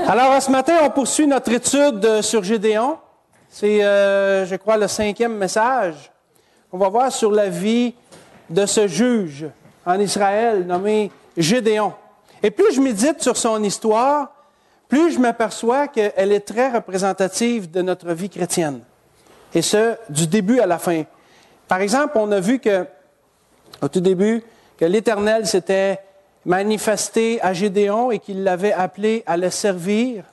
Alors, ce matin, on poursuit notre étude sur Gédéon. C'est, je crois, le 5e message. On va voir sur la vie de ce juge en Israël nommé Gédéon. Et plus je médite sur son histoire, plus je m'aperçois qu'elle est très représentative de notre vie chrétienne. Et ce, du début à la fin. Par exemple, on a vu au tout début, que l'Éternel s'était manifesté à Gédéon et qu'il l'avait appelé à le servir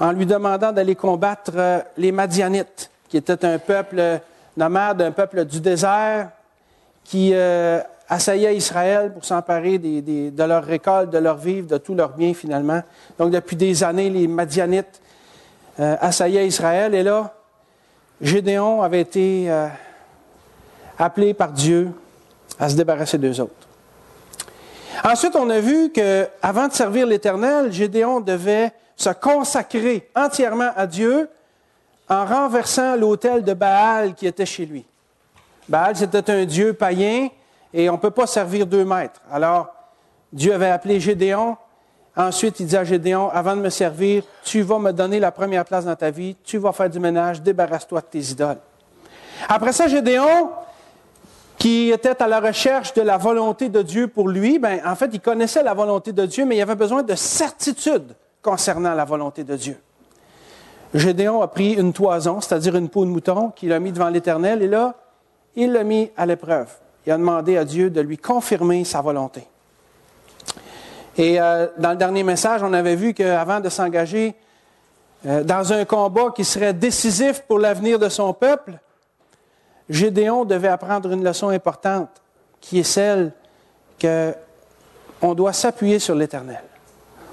en lui demandant d'aller combattre les Madianites, qui étaient un peuple nomade, un peuple du désert, qui assaillait Israël pour s'emparer de leurs récoltes, de leurs vivres, de tous leurs biens finalement. Donc depuis des années, les Madianites assaillaient Israël et là, Gédéon avait été appelé par Dieu à se débarrasser d'eux autres. Ensuite, on a vu qu'avant de servir l'Éternel, Gédéon devait se consacrer entièrement à Dieu en renversant l'autel de Baal qui était chez lui. Baal, c'était un dieu païen et on ne peut pas servir 2 maîtres. Alors, Dieu avait appelé Gédéon. Ensuite, il dit à Gédéon, avant de me servir, tu vas me donner la première place dans ta vie, tu vas faire du ménage, débarrasse-toi de tes idoles. Après ça, Gédéon, qui était à la recherche de la volonté de Dieu pour lui, en fait, il connaissait la volonté de Dieu, mais il avait besoin de certitude concernant la volonté de Dieu. Gédéon a pris une toison, c'est-à-dire une peau de mouton, qu'il a mis devant l'Éternel, et là, il l'a mis à l'épreuve. Il a demandé à Dieu de lui confirmer sa volonté. Et dans le dernier message, on avait vu qu'avant de s'engager dans un combat qui serait décisif pour l'avenir de son peuple, Gédéon devait apprendre une leçon importante, qui est celle qu'on doit s'appuyer sur l'Éternel.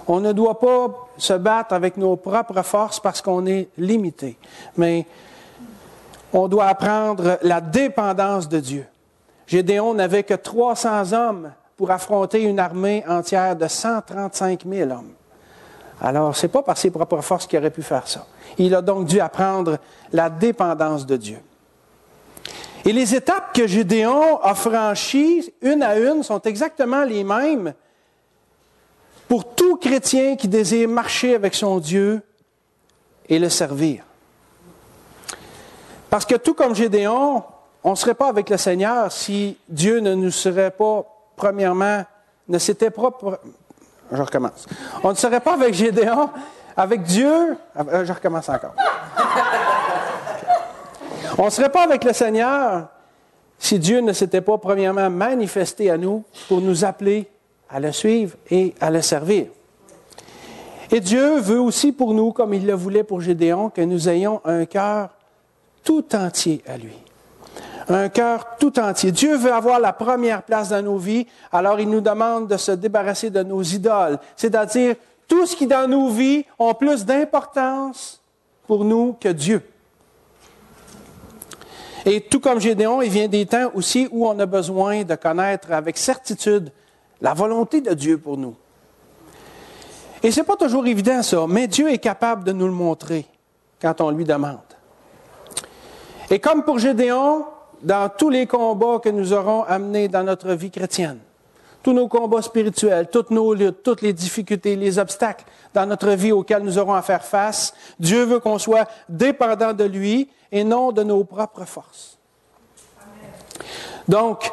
On ne doit pas se battre avec nos propres forces parce qu'on est limité, mais on doit apprendre la dépendance de Dieu. Gédéon n'avait que 300 hommes pour affronter une armée entière de 135 000 hommes. Alors, ce n'est pas par ses propres forces qu'il aurait pu faire ça. Il a donc dû apprendre la dépendance de Dieu. Et les étapes que Gédéon a franchies, une à une, sont exactement les mêmes pour tout chrétien qui désire marcher avec son Dieu et le servir. Parce que tout comme Gédéon, on ne serait pas avec le Seigneur si Dieu ne nous serait pas, premièrement, ne s'était pas... Je recommence. On ne serait pas avec Gédéon, avec Dieu... Je recommence encore. On ne serait pas avec le Seigneur si Dieu ne s'était pas premièrement manifesté à nous pour nous appeler à le suivre et à le servir. Et Dieu veut aussi pour nous, comme il le voulait pour Gédéon, que nous ayons un cœur tout entier à lui. Un cœur tout entier. Dieu veut avoir la première place dans nos vies, alors il nous demande de se débarrasser de nos idoles, c'est-à-dire tout ce qui dans nos vies ont plus d'importance pour nous que Dieu. Et tout comme Gédéon, il vient des temps aussi où on a besoin de connaître avec certitude la volonté de Dieu pour nous. Et ce n'est pas toujours évident ça, mais Dieu est capable de nous le montrer quand on lui demande. Et comme pour Gédéon, dans tous les combats que nous aurons amenés dans notre vie chrétienne, tous nos combats spirituels, toutes nos luttes, toutes les difficultés, les obstacles dans notre vie auxquels nous aurons à faire face, Dieu veut qu'on soit dépendant de lui et non de nos propres forces. Amen. Donc,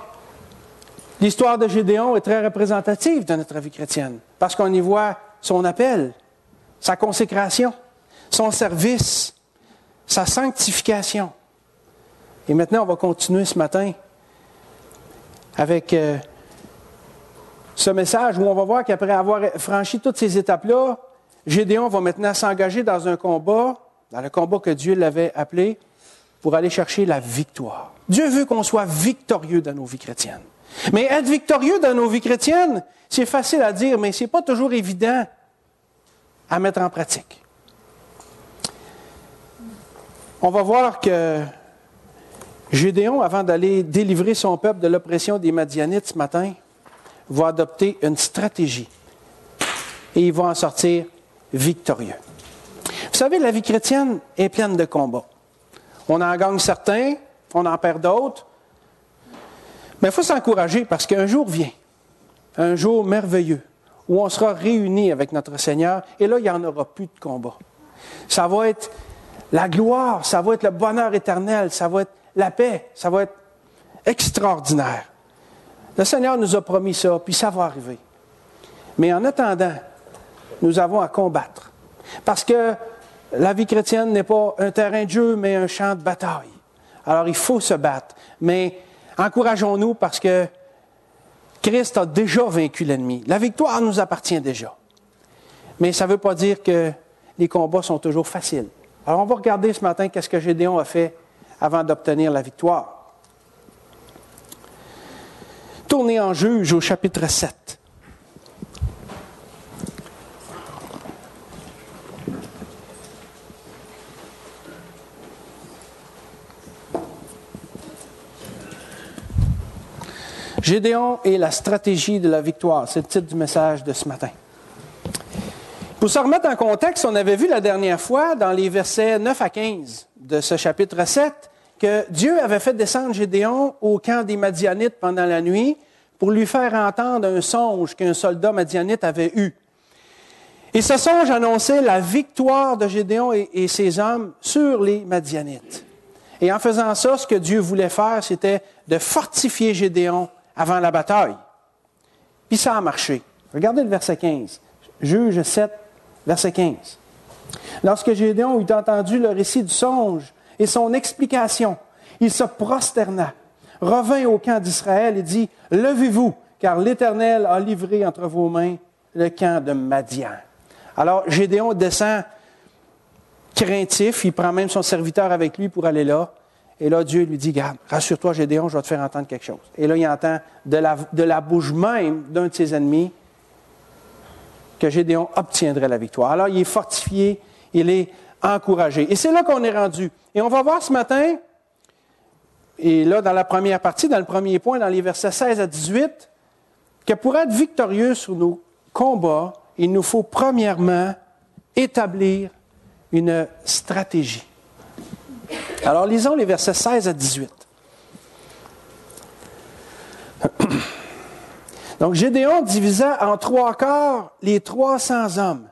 l'histoire de Gédéon est très représentative de notre vie chrétienne parce qu'on y voit son appel, sa consécration, son service, sa sanctification. Et maintenant, on va continuer ce matin avec ce message où on va voir qu'après avoir franchi toutes ces étapes-là, Gédéon va maintenant s'engager dans un combat, dans le combat que Dieu l'avait appelé, pour aller chercher la victoire. Dieu veut qu'on soit victorieux dans nos vies chrétiennes. Mais être victorieux dans nos vies chrétiennes, c'est facile à dire, mais ce n'est pas toujours évident à mettre en pratique. On va voir que Gédéon, avant d'aller délivrer son peuple de l'oppression des Madianites ce matin, va adopter une stratégie et il va en sortir victorieux. Vous savez, la vie chrétienne est pleine de combats. On en gagne certains, on en perd d'autres, mais il faut s'encourager parce qu'un jour vient, un jour merveilleux, où on sera réunis avec notre Seigneur, et là, il n'y en aura plus de combat. Ça va être la gloire, ça va être le bonheur éternel, ça va être la paix, ça va être extraordinaire. Le Seigneur nous a promis ça, puis ça va arriver. Mais en attendant, nous avons à combattre. Parce que la vie chrétienne n'est pas un terrain de jeu, mais un champ de bataille. Alors, il faut se battre. Mais encourageons-nous parce que Christ a déjà vaincu l'ennemi. La victoire nous appartient déjà. Mais ça ne veut pas dire que les combats sont toujours faciles. Alors, on va regarder ce matin qu'est-ce que Gédéon a fait avant d'obtenir la victoire. Tournez en Juges au chapitre 7. Gédéon et la stratégie de la victoire, c'est le titre du message de ce matin. Pour se remettre en contexte, on avait vu la dernière fois, dans les versets 9 à 15 de ce chapitre 7, que Dieu avait fait descendre Gédéon au camp des Madianites pendant la nuit pour lui faire entendre un songe qu'un soldat madianite avait eu. Et ce songe annonçait la victoire de Gédéon et ses hommes sur les Madianites. Et en faisant ça, ce que Dieu voulait faire, c'était de fortifier Gédéon avant la bataille. Puis ça a marché. Regardez le verset 15. Juge 7, verset 15. Lorsque Gédéon eut entendu le récit du songe et son explication, il se prosterna, revint au camp d'Israël et dit, « Levez-vous, car l'Éternel a livré entre vos mains le camp de Madian. » Alors Gédéon descend craintif, il prend même son serviteur avec lui pour aller là. Et là, Dieu lui dit, « Garde, rassure-toi, Gédéon, je vais te faire entendre quelque chose. » Et là, il entend de la bouche même d'un de ses ennemis que Gédéon obtiendrait la victoire. Alors, il est fortifié, il est encouragé. Et c'est là qu'on est rendu. Et on va voir ce matin, et là, dans la première partie, dans le premier point, dans les versets 16 à 18, que pour être victorieux sur nos combats, il nous faut premièrement établir une stratégie. Alors, lisons les versets 16 à 18. Donc, Gédéon divisa en 3 quarts les 300 hommes,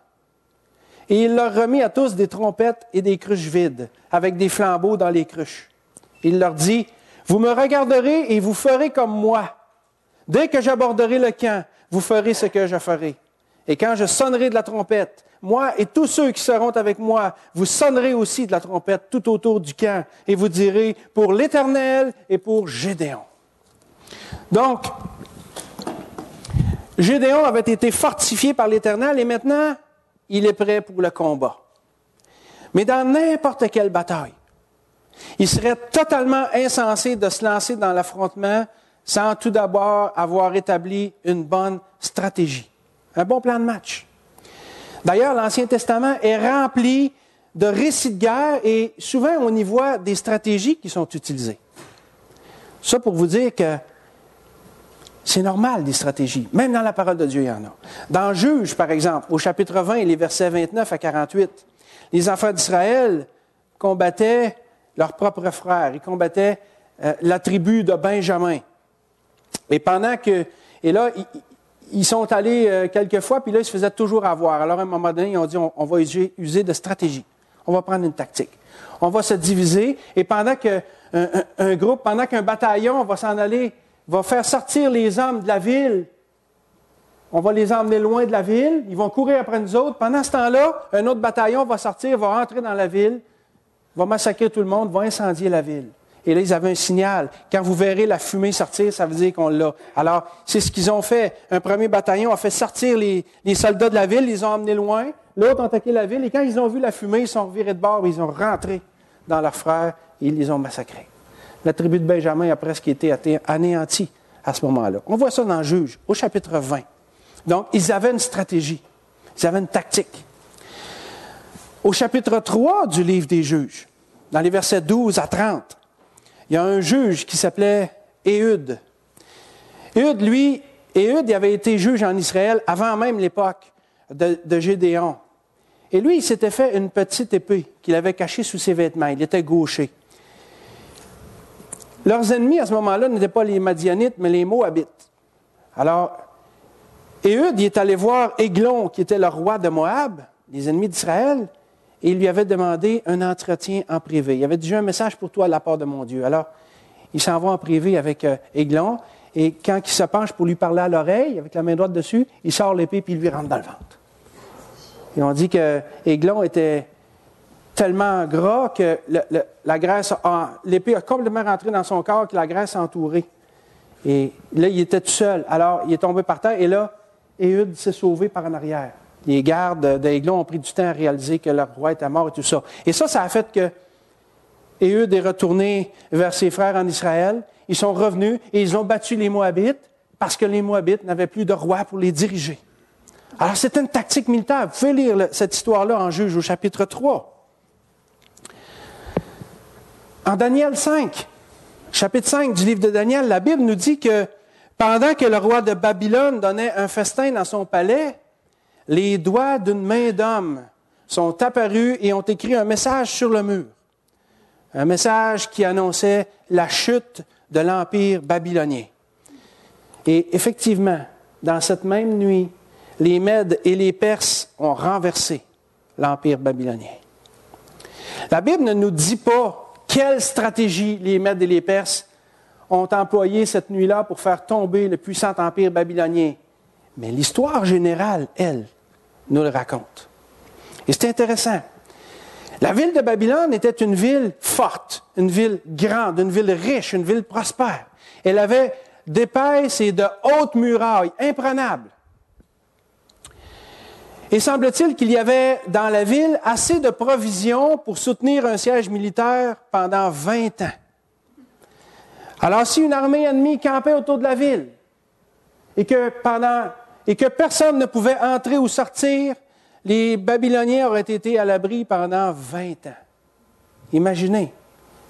et il leur remit à tous des trompettes et des cruches vides, avec des flambeaux dans les cruches. Il leur dit, « Vous me regarderez et vous ferez comme moi. Dès que j'aborderai le camp, vous ferez ce que je ferai. Et quand je sonnerai de la trompette, moi et tous ceux qui seront avec moi, vous sonnerez aussi de la trompette tout autour du camp, et vous direz, pour l'Éternel et pour Gédéon. » Donc, Gédéon avait été fortifié par l'Éternel, et maintenant, il est prêt pour le combat. Mais dans n'importe quelle bataille, il serait totalement insensé de se lancer dans l'affrontement sans tout d'abord avoir établi une bonne stratégie, un bon plan de match. D'ailleurs, l'Ancien Testament est rempli de récits de guerre et souvent on y voit des stratégies qui sont utilisées. Ça pour vous dire que c'est normal, des stratégies. Même dans la parole de Dieu, il y en a. Dans Juges, par exemple, au chapitre 20, les versets 29 à 48, les enfants d'Israël combattaient leurs propres frères. Ils combattaient la tribu de Benjamin. Et pendant que... Et là, ils sont allés quelques fois, puis là, ils se faisaient toujours avoir. Alors, à un moment donné, ils ont dit, on va user de stratégie. On va prendre une tactique. On va se diviser, et pendant qu'un bataillon va s'en aller, va faire sortir les hommes de la ville, on va les emmener loin de la ville, ils vont courir après nous autres. Pendant ce temps-là, un autre bataillon va sortir, va entrer dans la ville, va massacrer tout le monde, va incendier la ville. Et là, ils avaient un signal. Quand vous verrez la fumée sortir, ça veut dire qu'on l'a. Alors, c'est ce qu'ils ont fait. Un premier bataillon a fait sortir les soldats de la ville, ils les ont emmenés loin. L'autre a attaqué la ville, et quand ils ont vu la fumée, ils sont revirés de bord, et ils ont rentré dans leurs frères, et ils les ont massacrés. La tribu de Benjamin a presque été anéantie à ce moment-là. On voit ça dans Juges, au chapitre 20. Donc, ils avaient une stratégie. Ils avaient une tactique. Au chapitre 3 du livre des Juges, dans les versets 12 à 30, il y a un juge qui s'appelait Éhud. Éhud, il avait été juge en Israël avant même l'époque de Gédéon. Et lui, il s'était fait une petite épée qu'il avait cachée sous ses vêtements. Il était gaucher. Leurs ennemis, à ce moment-là, n'étaient pas les Madianites, mais les Moabites. Alors, Éhud, il est allé voir Églon, qui était le roi de Moab, les ennemis d'Israël, et il lui avait demandé un entretien en privé. Il avait dit, j'ai un message pour toi de la part de mon Dieu. Alors, il s'en va en privé avec Églon, et quand il se penche pour lui parler à l'oreille, avec la main droite dessus, il sort l'épée puis il lui rentre dans le ventre. Et on dit que Églon était tellement gras que l'épée a complètement rentré dans son corps, que la graisse a entouré. Et là, il était tout seul. Alors, il est tombé par terre, et là, Éhud s'est sauvé par en arrière. Les gardes d'Églon ont pris du temps à réaliser que leur roi était mort et tout ça. Et ça a fait que Éhud est retourné vers ses frères en Israël. Ils sont revenus et ils ont battu les Moabites parce que les Moabites n'avaient plus de roi pour les diriger. Alors, c'était une tactique militaire. Vous pouvez lire cette histoire-là en Juges au chapitre 3. En Daniel 5, chapitre 5 du livre de Daniel, la Bible nous dit que pendant que le roi de Babylone donnait un festin dans son palais, les doigts d'une main d'homme sont apparus et ont écrit un message sur le mur. Un message qui annonçait la chute de l'Empire babylonien. Et effectivement, dans cette même nuit, les Mèdes et les Perses ont renversé l'Empire babylonien. La Bible ne nous dit pas quelle stratégie les Mèdes et les Perses ont employé cette nuit-là pour faire tomber le puissant empire babylonien. Mais l'histoire générale, elle, nous le raconte. Et c'est intéressant. La ville de Babylone était une ville forte, une ville grande, une ville riche, une ville prospère. Elle avait d'épaisses et de hautes murailles, imprenables. Et semble-t-il qu'il y avait dans la ville assez de provisions pour soutenir un siège militaire pendant 20 ans. Alors, si une armée ennemie campait autour de la ville et que personne ne pouvait entrer ou sortir, les Babyloniens auraient été à l'abri pendant 20 ans. Imaginez,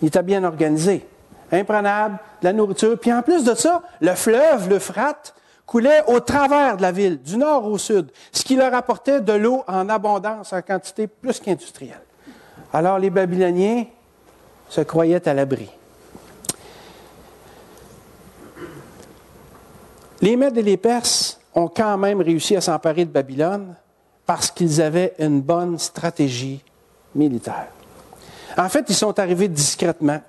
il était bien organisé, imprenable, de la nourriture. Puis en plus de ça, le fleuve, l'Euphrate, coulait au travers de la ville, du nord au sud, ce qui leur apportait de l'eau en abondance, en quantité plus qu'industrielle. Alors les Babyloniens se croyaient à l'abri. Les Mèdes et les Perses ont quand même réussi à s'emparer de Babylone parce qu'ils avaient une bonne stratégie militaire. En fait, ils sont arrivés discrètement.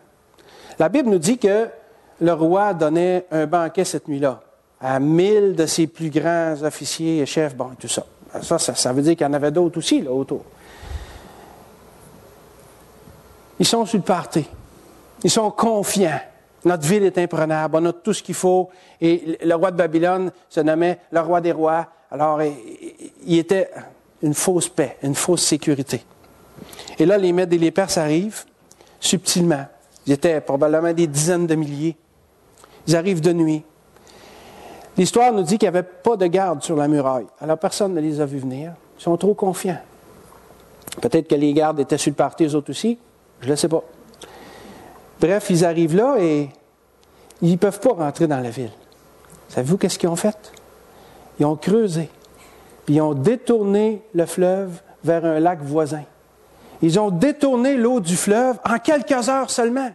La Bible nous dit que le roi donnait un banquet cette nuit-là à 1000 de ses plus grands officiers et chefs, bon, tout ça. Ça veut dire qu'il y en avait d'autres aussi, là, autour. Ils sont sur le party. Ils sont confiants. Notre ville est imprenable, on a tout ce qu'il faut. Et le roi de Babylone se nommait le roi des rois. Alors, il était une fausse paix, une fausse sécurité. Et là, les Mèdes et les Perses arrivent, subtilement. Ils étaient probablement des dizaines de milliers. Ils arrivent de nuit. L'histoire nous dit qu'il n'y avait pas de garde sur la muraille. Alors, personne ne les a vus venir. Ils sont trop confiants. Peut-être que les gardes étaient sur le party, eux autres aussi. Je ne le sais pas. Bref, ils arrivent là et ils ne peuvent pas rentrer dans la ville. Savez-vous qu'est-ce qu'ils ont fait? Ils ont creusé. Puis ils ont détourné le fleuve vers un lac voisin. Ils ont détourné l'eau du fleuve en quelques heures seulement.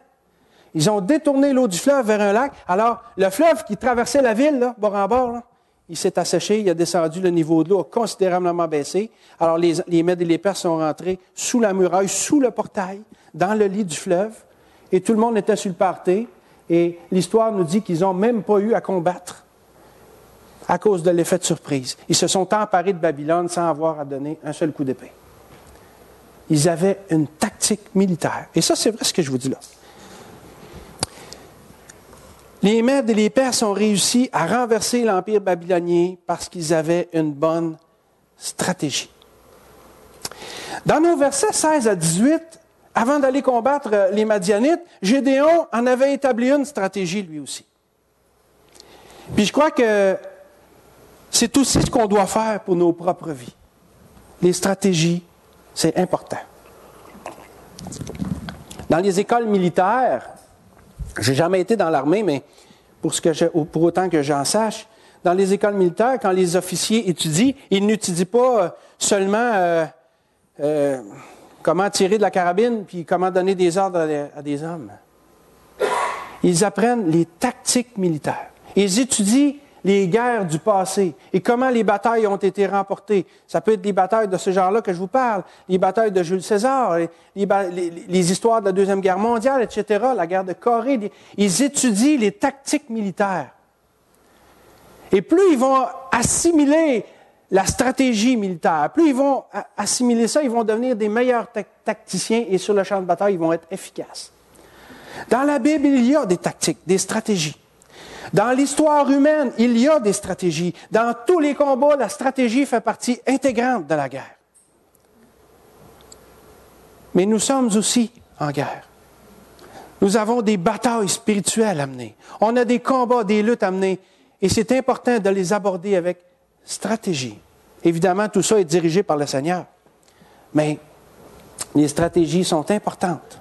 Ils ont détourné l'eau du fleuve vers un lac. Alors, le fleuve qui traversait la ville, là, bord en bord, là, il s'est asséché, il a descendu, le niveau de l'eau a considérablement baissé. Alors, les Mèdes et les Perses sont rentrés sous la muraille, sous le portail, dans le lit du fleuve. Et tout le monde était sur le party. Et l'histoire nous dit qu'ils n'ont même pas eu à combattre à cause de l'effet de surprise. Ils se sont emparés de Babylone sans avoir à donner un seul coup d'épée. Ils avaient une tactique militaire. Et ça, c'est vrai ce que je vous dis là. Les Mèdes et les Perses ont réussi à renverser l'Empire babylonien parce qu'ils avaient une bonne stratégie. Dans nos versets 16 à 18, avant d'aller combattre les Madianites, Gédéon en avait établi une stratégie lui aussi. Puis je crois que c'est aussi ce qu'on doit faire pour nos propres vies. Les stratégies, c'est important. Dans les écoles militaires, j'ai jamais été dans l'armée, mais pour autant que j'en sache, dans les écoles militaires, quand les officiers étudient, ils n'étudient pas seulement comment tirer de la carabine puis comment donner des ordres à des hommes. Ils apprennent les tactiques militaires. Ils étudient les guerres du passé et comment les batailles ont été remportées. Ça peut être des batailles de ce genre-là que je vous parle, les batailles de Jules César, les histoires de la Deuxième Guerre mondiale, etc., la guerre de Corée. Ils étudient les tactiques militaires. Et plus ils vont assimiler la stratégie militaire, plus ils vont assimiler ça, ils vont devenir des meilleurs tacticiens et sur le champ de bataille, ils vont être efficaces. Dans la Bible, il y a des tactiques, des stratégies. Dans l'histoire humaine, il y a des stratégies. Dans tous les combats, la stratégie fait partie intégrante de la guerre. Mais nous sommes aussi en guerre. Nous avons des batailles spirituelles à mener. On a des combats, des luttes à mener. Et c'est important de les aborder avec stratégie. Évidemment, tout ça est dirigé par le Seigneur. Mais les stratégies sont importantes.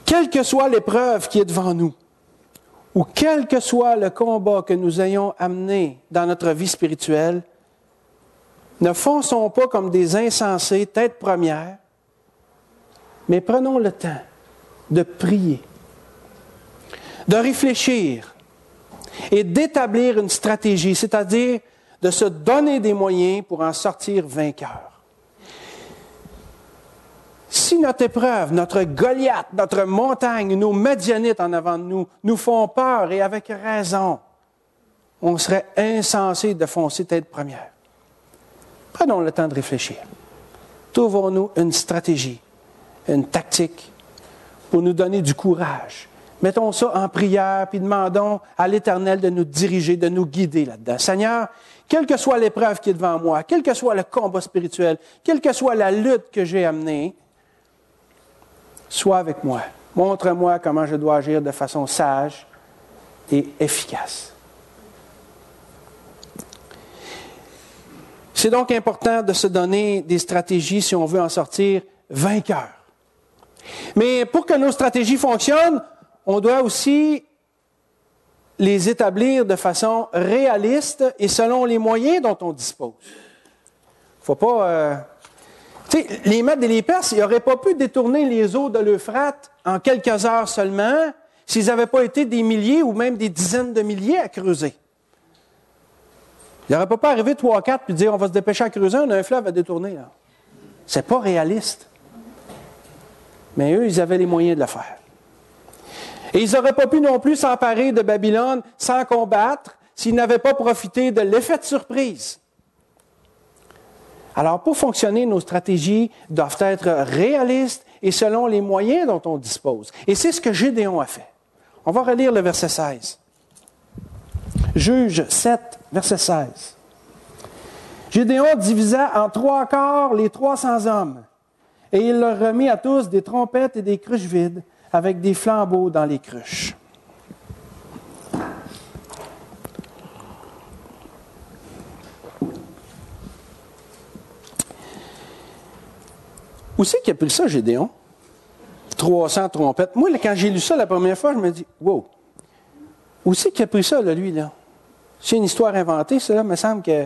Quelle que soit l'épreuve qui est devant nous, ou quel que soit le combat que nous ayons à mener dans notre vie spirituelle, ne fonçons pas comme des insensés, tête première, mais prenons le temps de prier, de réfléchir et d'établir une stratégie, c'est-à-dire de se donner des moyens pour en sortir vainqueur. Si notre épreuve, notre Goliath, notre montagne, nos Madianites en avant de nous, nous font peur et avec raison, on serait insensé de foncer tête première. Prenons le temps de réfléchir. Trouvons-nous une stratégie, une tactique pour nous donner du courage. Mettons ça en prière, puis demandons à l'Éternel de nous diriger, de nous guider là-dedans. Seigneur, quelle que soit l'épreuve qui est devant moi, quel que soit le combat spirituel, quelle que soit la lutte que j'ai à mener, sois avec moi. Montre-moi comment je dois agir de façon sage et efficace. C'est donc important de se donner des stratégies si on veut en sortir vainqueur. Mais pour que nos stratégies fonctionnent, on doit aussi les établir de façon réaliste et selon les moyens dont on dispose. Il ne faut pas... Tu sais, les Mèdes et les Perses, ils n'auraient pas pu détourner les eaux de l'Euphrate en quelques heures seulement s'ils n'avaient pas été des milliers ou même des dizaines de milliers à creuser. Ils n'auraient pas pu arriver 3 ou 4 puis dire on va se dépêcher à creuser, on a un fleuve à détourner. Là. C'est pas réaliste. Mais eux, ils avaient les moyens de le faire. Et ils n'auraient pas pu non plus s'emparer de Babylone sans combattre s'ils n'avaient pas profité de l'effet de surprise. Alors, pour fonctionner, nos stratégies doivent être réalistes et selon les moyens dont on dispose. Et c'est ce que Gédéon a fait. On va relire le verset 16. Juge 7, verset 16. Gédéon divisa en 3 quarts les 300 hommes, et il leur remit à tous des trompettes et des cruches vides, avec des flambeaux dans les cruches. Où c'est qu'il a pris ça, Gédéon? 300 trompettes. Moi, quand j'ai lu ça la première fois, je me dis, wow, où c'est qu'il a pris ça, là, lui, là? C'est une histoire inventée, ça, là, il me semble que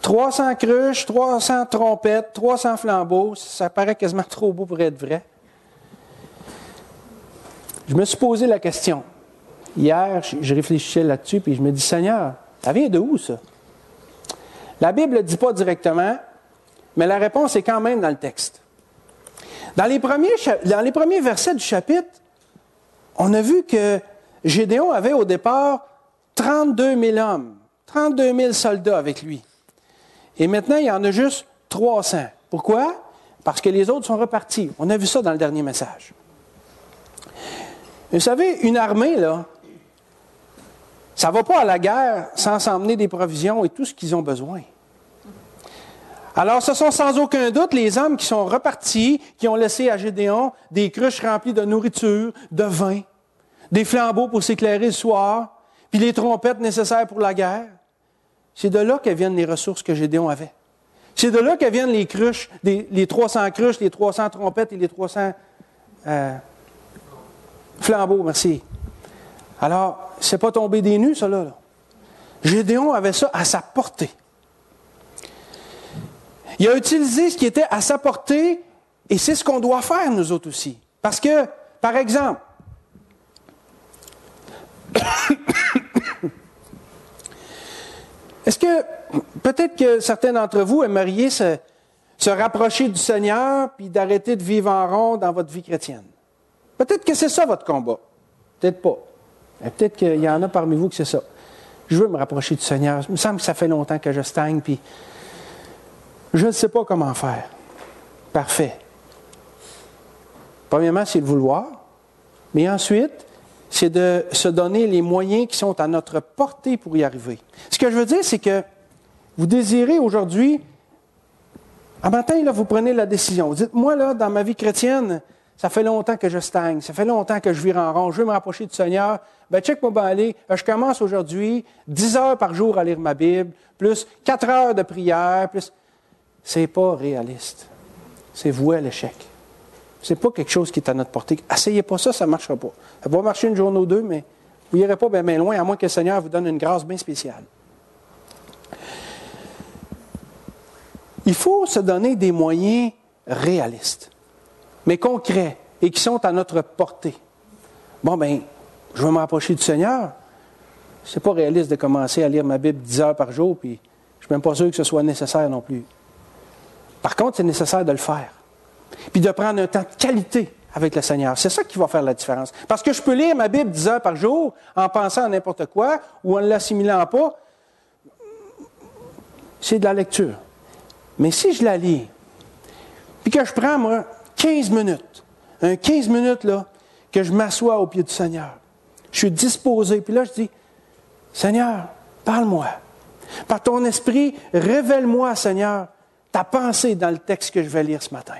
300 cruches, 300 trompettes, 300 flambeaux, ça paraît quasiment trop beau pour être vrai. Je me suis posé la question. Hier, je réfléchissais là-dessus, puis je me dis, Seigneur, ça vient de où, ça? La Bible ne le dit pas directement, mais la réponse est quand même dans le texte. Dans les premiers versets du chapitre, on a vu que Gédéon avait au départ 32 000 hommes, 32 000 soldats avec lui. Et maintenant, il y en a juste 300. Pourquoi? Parce que les autres sont repartis. On a vu ça dans le dernier message. Vous savez, une armée, là, ça ne va pas à la guerre sans s'emmener des provisions et tout ce qu'ils ont besoin. Alors, ce sont sans aucun doute les hommes qui sont repartis, qui ont laissé à Gédéon des cruches remplies de nourriture, de vin, des flambeaux pour s'éclairer le soir, puis les trompettes nécessaires pour la guerre. C'est de là que viennent les ressources que Gédéon avait. C'est de là que viennent les cruches, les 300 cruches, les 300 trompettes et les 300 flambeaux, merci. Alors, c'est pas tombé des nues, ça, là. Gédéon avait ça à sa portée. Il a utilisé ce qui était à sa portée, et c'est ce qu'on doit faire, nous autres aussi. Parce que, par exemple, Est-ce que, peut-être que certains d'entre vous aimeriez se rapprocher du Seigneur puis d'arrêter de vivre en rond dans votre vie chrétienne? Peut-être que c'est ça votre combat. Peut-être pas. Mais peut-être qu'il y en a parmi vous que c'est ça. Je veux me rapprocher du Seigneur. Il me semble que ça fait longtemps que je stagne, puis je ne sais pas comment faire. Parfait. Premièrement, c'est de vouloir. Mais ensuite, c'est de se donner les moyens qui sont à notre portée pour y arriver. Ce que je veux dire, c'est que vous désirez aujourd'hui, un matin, là, vous prenez la décision. Vous dites, moi, là, dans ma vie chrétienne, ça fait longtemps que je stagne, ça fait longtemps que je vire en rond, je veux me rapprocher du Seigneur. Ben, check-moi bien aller. Je commence aujourd'hui 10 heures par jour à lire ma Bible, plus 4 heures de prière, plus... C'est pas réaliste. C'est voué à l'échec. C'est pas quelque chose qui est à notre portée. Essayez pas ça, ça ne marchera pas. Ça va marcher une journée ou deux, mais vous n'irez pas bien loin, à moins que le Seigneur vous donne une grâce bien spéciale. Il faut se donner des moyens réalistes, mais concrets, et qui sont à notre portée. Bon, bien, je vais me rapprocher du Seigneur. C'est pas réaliste de commencer à lire ma Bible 10 heures par jour, puis je ne suis même pas sûr que ce soit nécessaire non plus. Par contre, c'est nécessaire de le faire. Puis de prendre un temps de qualité avec le Seigneur. C'est ça qui va faire la différence. Parce que je peux lire ma Bible 10 heures par jour en pensant à n'importe quoi ou en ne l'assimilant pas. C'est de la lecture. Mais si je la lis, puis que je prends, moi, 15 minutes, un 15 minutes, là, que je m'assois au pied du Seigneur, je suis disposé, puis là, je dis, Seigneur, parle-moi. Par ton esprit, révèle-moi, Seigneur, ta pensée dans le texte que je vais lire ce matin.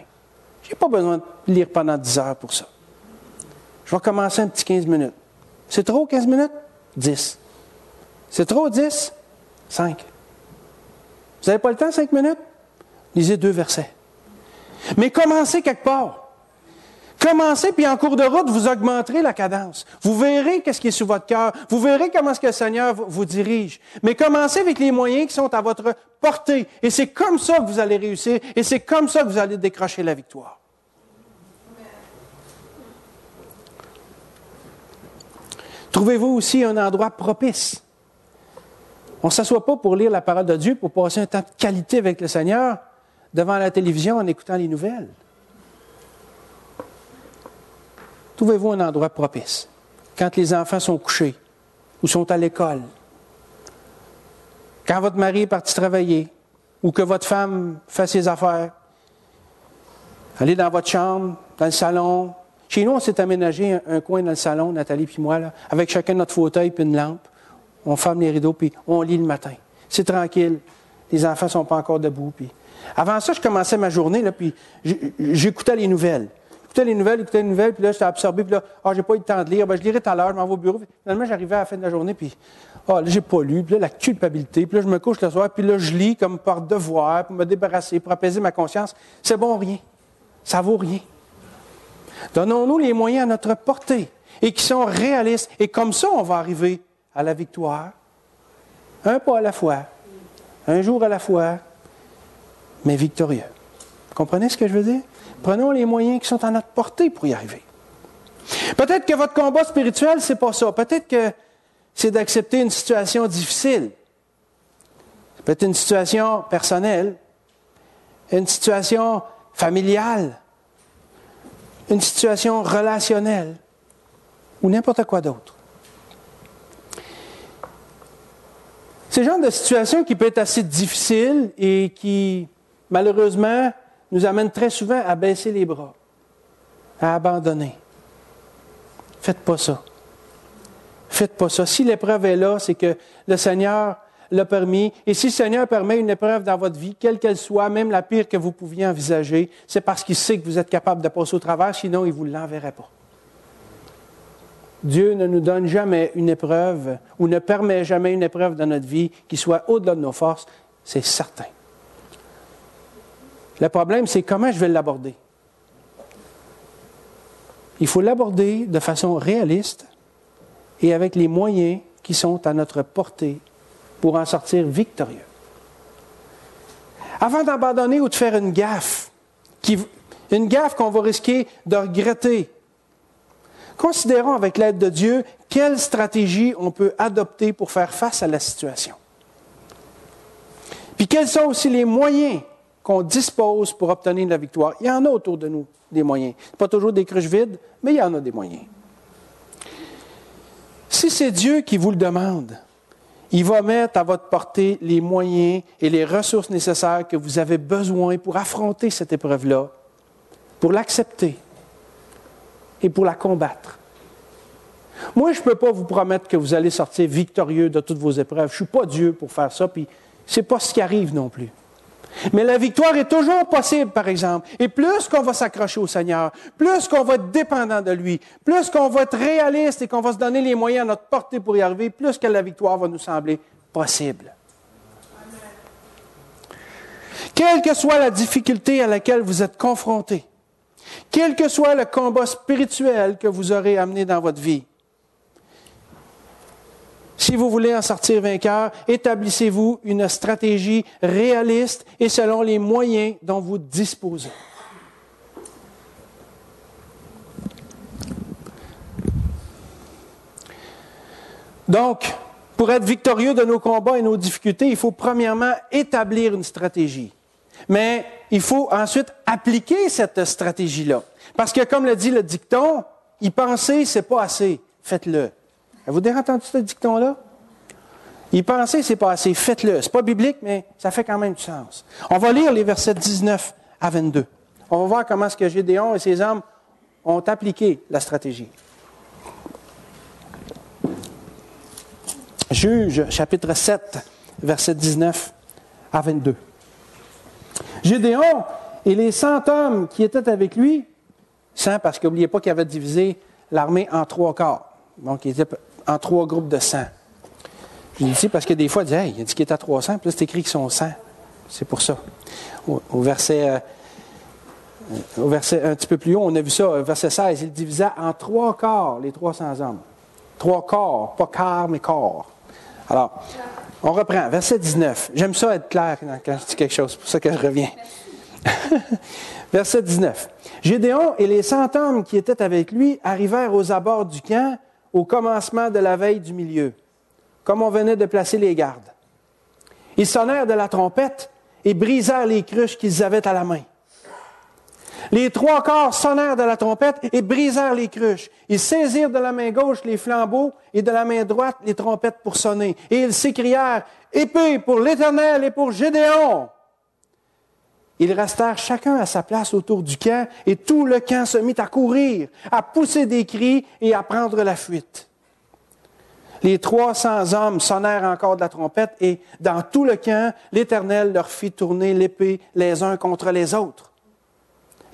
Je n'ai pas besoin de lire pendant 10 heures pour ça. Je vais commencer un petit 15 minutes. C'est trop, 15 minutes? 10. C'est trop, 10? 5. Vous n'avez pas le temps, 5 minutes? Lisez 2 versets. Mais commencez quelque part. Commencez, puis en cours de route, vous augmenterez la cadence. Vous verrez qu'est-ce qui est sous votre cœur. Vous verrez comment est-ce que le Seigneur vous dirige. Mais commencez avec les moyens qui sont à votre portée. Et c'est comme ça que vous allez réussir. Et c'est comme ça que vous allez décrocher la victoire. Trouvez-vous aussi un endroit propice. On ne s'assoit pas pour lire la parole de Dieu, pour passer un temps de qualité avec le Seigneur devant la télévision en écoutant les nouvelles. Trouvez-vous un endroit propice. Quand les enfants sont couchés ou sont à l'école, quand votre mari est parti travailler ou que votre femme fait ses affaires, allez dans votre chambre, dans le salon. Chez nous, on s'est aménagé un coin dans le salon, Nathalie puis moi, là, avec chacun notre fauteuil puis une lampe. On ferme les rideaux puis on lit le matin. C'est tranquille. Les enfants ne sont pas encore debout. Puis... Avant ça, je commençais ma journée, là, puis j'écoutais les nouvelles. J'écoutais les nouvelles, puis là, j'étais absorbé, puis là, j'ai pas eu le temps de lire, je lirai tout à l'heure, je m'en vais au bureau. Finalement, j'arrivais à la fin de la journée, puis là, j'ai pas lu, puis là, la culpabilité, puis là, je me couche le soir, puis là, je lis comme par devoir, pour me débarrasser, pour apaiser ma conscience. C'est bon, rien. Ça vaut rien. Donnons-nous les moyens à notre portée, et qui sont réalistes, et comme ça, on va arriver à la victoire. Un pas à la fois, un jour à la fois, mais victorieux. Vous comprenez ce que je veux dire? Prenons les moyens qui sont à notre portée pour y arriver. Peut-être que votre combat spirituel, c'est pas ça. Peut-être que c'est d'accepter une situation difficile. Ça peut être une situation personnelle, une situation familiale, une situation relationnelle ou n'importe quoi d'autre. C'est le genre de situation qui peut être assez difficile et qui, malheureusement, nous amène très souvent à baisser les bras, à abandonner. Faites pas ça. Faites pas ça. Si l'épreuve est là, c'est que le Seigneur l'a permis. Et si le Seigneur permet une épreuve dans votre vie, quelle qu'elle soit, même la pire que vous pouviez envisager, c'est parce qu'il sait que vous êtes capable de passer au travers, sinon il ne vous l'enverrait pas. Dieu ne nous donne jamais une épreuve ou ne permet jamais une épreuve dans notre vie qui soit au-delà de nos forces, c'est certain. Le problème, c'est comment je vais l'aborder. Il faut l'aborder de façon réaliste et avec les moyens qui sont à notre portée pour en sortir victorieux. Avant d'abandonner ou de faire une gaffe qu'on va risquer de regretter, considérons avec l'aide de Dieu quelle stratégie on peut adopter pour faire face à la situation. Puis quels sont aussi les moyens qu'on dispose pour obtenir la victoire? Il y en a autour de nous, des moyens. Ce pas toujours des cruches vides, mais il y en a des moyens. Si c'est Dieu qui vous le demande, il va mettre à votre portée les moyens et les ressources nécessaires que vous avez besoin pour affronter cette épreuve-là, pour l'accepter et pour la combattre. Moi, je ne peux pas vous promettre que vous allez sortir victorieux de toutes vos épreuves. Je ne suis pas Dieu pour faire ça, puis ce n'est pas ce qui arrive non plus. Mais la victoire est toujours possible, par exemple. Et plus qu'on va s'accrocher au Seigneur, plus qu'on va être dépendant de lui, plus qu'on va être réaliste et qu'on va se donner les moyens à notre portée pour y arriver, plus que la victoire va nous sembler possible. Quelle que soit la difficulté à laquelle vous êtes confrontés, quel que soit le combat spirituel que vous aurez amené dans votre vie, si vous voulez en sortir vainqueur, établissez-vous une stratégie réaliste et selon les moyens dont vous disposez. Donc, pour être victorieux de nos combats et nos difficultés, il faut premièrement établir une stratégie. Mais il faut ensuite appliquer cette stratégie-là. Parce que, comme le dit le dicton, y penser, c'est pas assez. Faites-le. Avez-vous déjà entendu ce dicton-là? Y penser, c'est pas assez. Faites-le. C'est pas biblique, mais ça fait quand même du sens. On va lire les versets 19 à 22. On va voir comment est-ce que Gédéon et ses hommes ont appliqué la stratégie. Juges, chapitre 7, versets 19 à 22. Gédéon et les 100 hommes qui étaient avec lui, 100 parce qu'oubliez pas qu'il avait divisé l'armée en 3 quarts. Donc, il était en 3 groupes de 100. Je dis ici parce que des fois, il dit qu'il est à 300, puis là, c'est écrit qu'ils sont 100. C'est pour ça. Au verset un petit peu plus haut, on a vu ça, verset 16, il divisa en 3 quarts les 300 hommes. 3 quarts, pas quart, mais corps. Alors, on reprend, verset 19. J'aime ça être clair quand je dis quelque chose, c'est pour ça que je reviens. Verset 19. Gédéon et les 100 hommes qui étaient avec lui arrivèrent aux abords du camp au commencement de la veille du milieu, comme on venait de placer les gardes. Ils sonnèrent de la trompette et brisèrent les cruches qu'ils avaient à la main. Les 3 quarts sonnèrent de la trompette et brisèrent les cruches. Ils saisirent de la main gauche les flambeaux et de la main droite les trompettes pour sonner. Et ils s'écrièrent « Épée pour l'Éternel et pour Gédéon !» Ils restèrent chacun à sa place autour du camp et tout le camp se mit à courir, à pousser des cris et à prendre la fuite. Les 300 hommes sonnèrent encore de la trompette et dans tout le camp, l'Éternel leur fit tourner l'épée les uns contre les autres.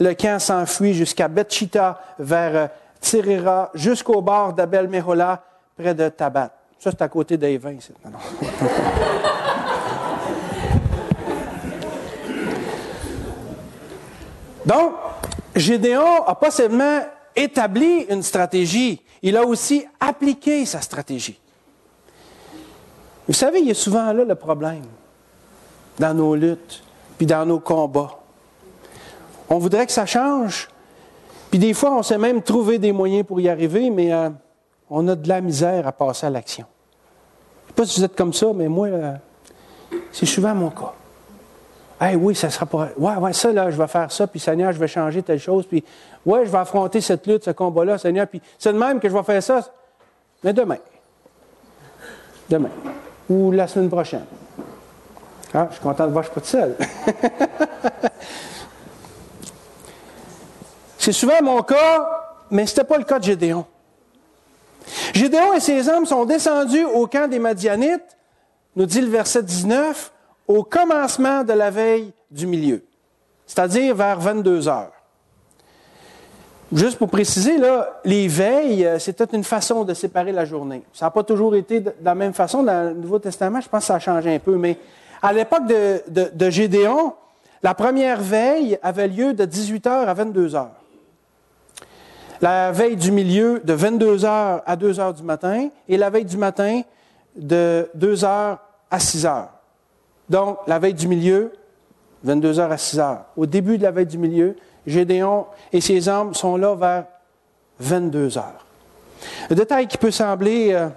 Le camp s'enfuit jusqu'à Beth-Shitta, vers Tséréra, jusqu'au bord d'Abel-Méhola, près de Tabat. Ça, c'est à côté d'Évin. Donc, Gédéon n'a pas seulement établi une stratégie, il a aussi appliqué sa stratégie. Vous savez, il y a souvent là le problème dans nos luttes, puis dans nos combats. On voudrait que ça change, puis des fois, on sait même trouver des moyens pour y arriver, mais on a de la misère à passer à l'action. Je ne sais pas si vous êtes comme ça, mais moi, c'est souvent mon cas. Hey, oui, ça sera pas. Ouais, ça, là, je vais faire ça, puis Seigneur, je vais changer telle chose, puis ouais, je vais affronter cette lutte, ce combat-là, Seigneur, puis c'est de même que je vais faire ça, mais demain. Demain. Ou la semaine prochaine. Ah, je suis content de voir que je ne suis pas tout seul. C'est souvent mon cas, mais ce n'était pas le cas de Gédéon. Gédéon et ses hommes sont descendus au camp des Madianites, nous dit le verset 19, au commencement de la veille du milieu, c'est-à-dire vers 22 heures. Juste pour préciser, là, les veilles, c'était une façon de séparer la journée. Ça n'a pas toujours été de la même façon dans le Nouveau Testament, je pense que ça a changé un peu, mais à l'époque de Gédéon, la première veille avait lieu de 18 heures à 22 heures. La veille du milieu de 22 heures à 2 heures du matin et la veille du matin de 2 heures à 6 heures. Donc, la veille du milieu, 22 heures à 6 heures. Au début de la veille du milieu, Gédéon et ses hommes sont là vers 22 heures. Un détail qui peut sembler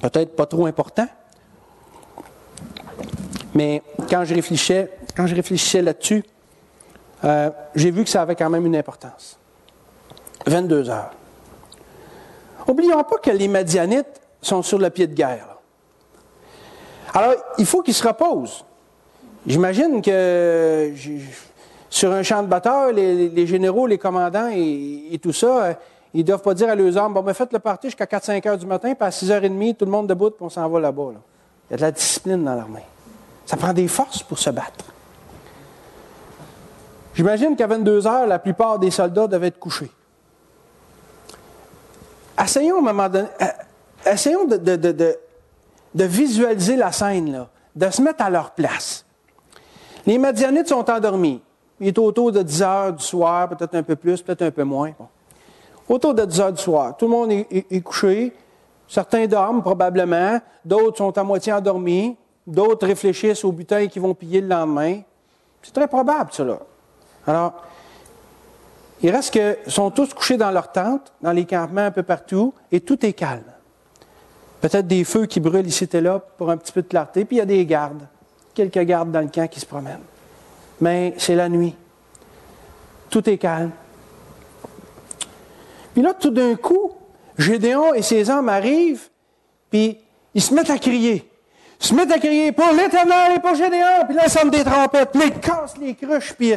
peut-être pas trop important, mais quand je réfléchissais là-dessus, j'ai vu que ça avait quand même une importance. 22 heures. N'oublions pas que les Madianites sont sur le pied de guerre. Là. Alors, il faut qu'ils se reposent. J'imagine que sur un champ de bataille, les généraux, les commandants et tout ça, ils ne doivent pas dire à leurs hommes, bon, ben faites le party jusqu'à 4-5 heures du matin, puis à 6h30, tout le monde debout, puis on s'en va là-bas. Là. Il y a de la discipline dans l'armée. Ça prend des forces pour se battre. J'imagine qu'à 22 heures, la plupart des soldats devaient être couchés. Essayons à un moment donné, de visualiser la scène, là, de se mettre à leur place. Les Madianites sont endormis. Il est autour de 10 heures du soir, peut-être un peu plus, peut-être un peu moins. Bon. Autour de 10 heures du soir, tout le monde est couché. Certains dorment probablement, d'autres sont à moitié endormis, d'autres réfléchissent au butin qu'ils vont piller le lendemain. C'est très probable, cela. Alors, il reste que sont tous couchés dans leurs tentes, dans les campements un peu partout, et tout est calme. Peut-être des feux qui brûlent ici et là pour un petit peu de clarté, puis il y a des gardes, quelques gardes dans le camp qui se promènent. Mais c'est la nuit. Tout est calme. Puis là, tout d'un coup, Gédéon et ses hommes arrivent, puis ils se mettent à crier. Ils se mettent à crier pour l'Éternel et pour Gédéon, puis là, ils sonnent des trompettes, puis là, ils cassent les cruches, puis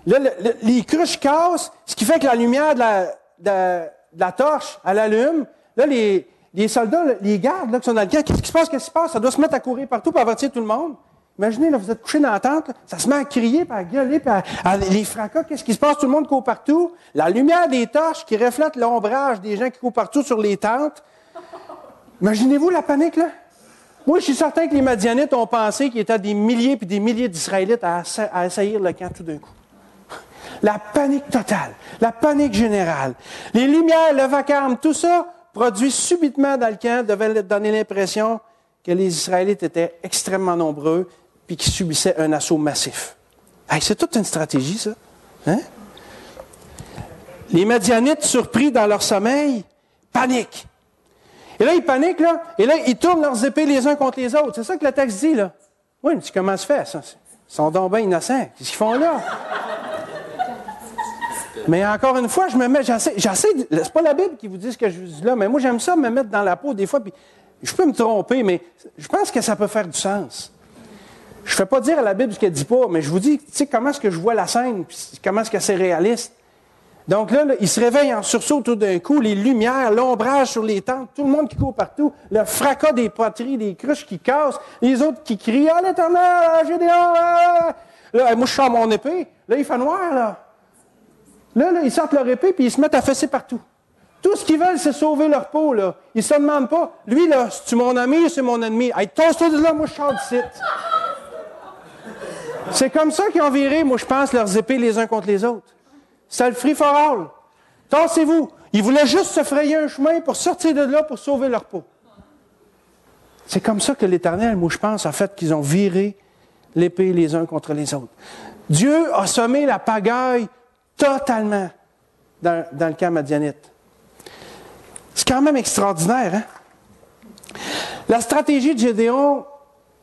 là, les cruches cassent, ce qui fait que la lumière de la torche, elle allume. Là, les soldats, les gardes là, qui sont dans le camp, qu'est-ce qui se passe? Qu'est-ce qui se passe? Ça doit se mettre à courir partout pour avertir tout le monde. Imaginez, là, vous êtes couchés dans la tente, là, ça se met à crier, puis à gueuler, puis les fracas, qu'est-ce qui se passe? Tout le monde court partout. La lumière des torches qui reflète l'ombrage des gens qui courent partout sur les tentes. Imaginez-vous la panique, là? Moi, je suis certain que les Madianites ont pensé qu'il y avait des milliers et des milliers d'Israélites à assaillir le camp tout d'un coup. La panique totale, la panique générale. Les lumières, le vacarme, tout ça produit subitement dans le camp devait donner l'impression que les Israélites étaient extrêmement nombreux puis qu'ils subissaient un assaut massif. Hey, c'est toute une stratégie, ça. Hein? Les Madianites, surpris dans leur sommeil, paniquent. Et là, ils paniquent, là, et là, ils tournent leurs épées les uns contre les autres. C'est ça que le texte dit, là. Oui, mais comment se fait, ça? Ils sont donc bien innocents. Qu'est-ce qu'ils font là? Mais encore une fois, c'est pas la Bible qui vous dit ce que je vous dis là, mais moi, j'aime ça me mettre dans la peau des fois, puis je peux me tromper, mais je pense que ça peut faire du sens. Je ne fais pas dire à la Bible ce qu'elle ne dit pas, mais je vous dis, tu sais, comment est-ce que je vois la scène, puis comment est-ce que c'est réaliste. Donc là, ils se réveillent en sursaut tout d'un coup, les lumières, l'ombrage sur les tentes, tout le monde qui court partout, le fracas des poteries, des cruches qui cassent, les autres qui crient « Ah, l'Éternel, Gédéon! Ah! » Là, moi, je sors mon épée. Là, il fait noir, là. Là, ils sortent leur épée, puis ils se mettent à fesser partout. Tout ce qu'ils veulent, c'est sauver leur peau, là. Ils ne se demandent pas, lui, là, c'est-tu mon ami ou c'est mon ennemi? Hey, tosse-toi de là, moi, je sors d'ici. C'est comme ça qu'ils ont viré, moi, je pense, leurs épées les uns contre les autres. C'est le free for all. Tassez-vous. Ils voulaient juste se frayer un chemin pour sortir de là pour sauver leur peau. C'est comme ça que l'Éternel, moi je pense, a fait qu'ils ont viré l'épée les uns contre les autres. Dieu a semé la pagaille totalement dans le camp madianite. C'est quand même extraordinaire, hein? La stratégie de Gédéon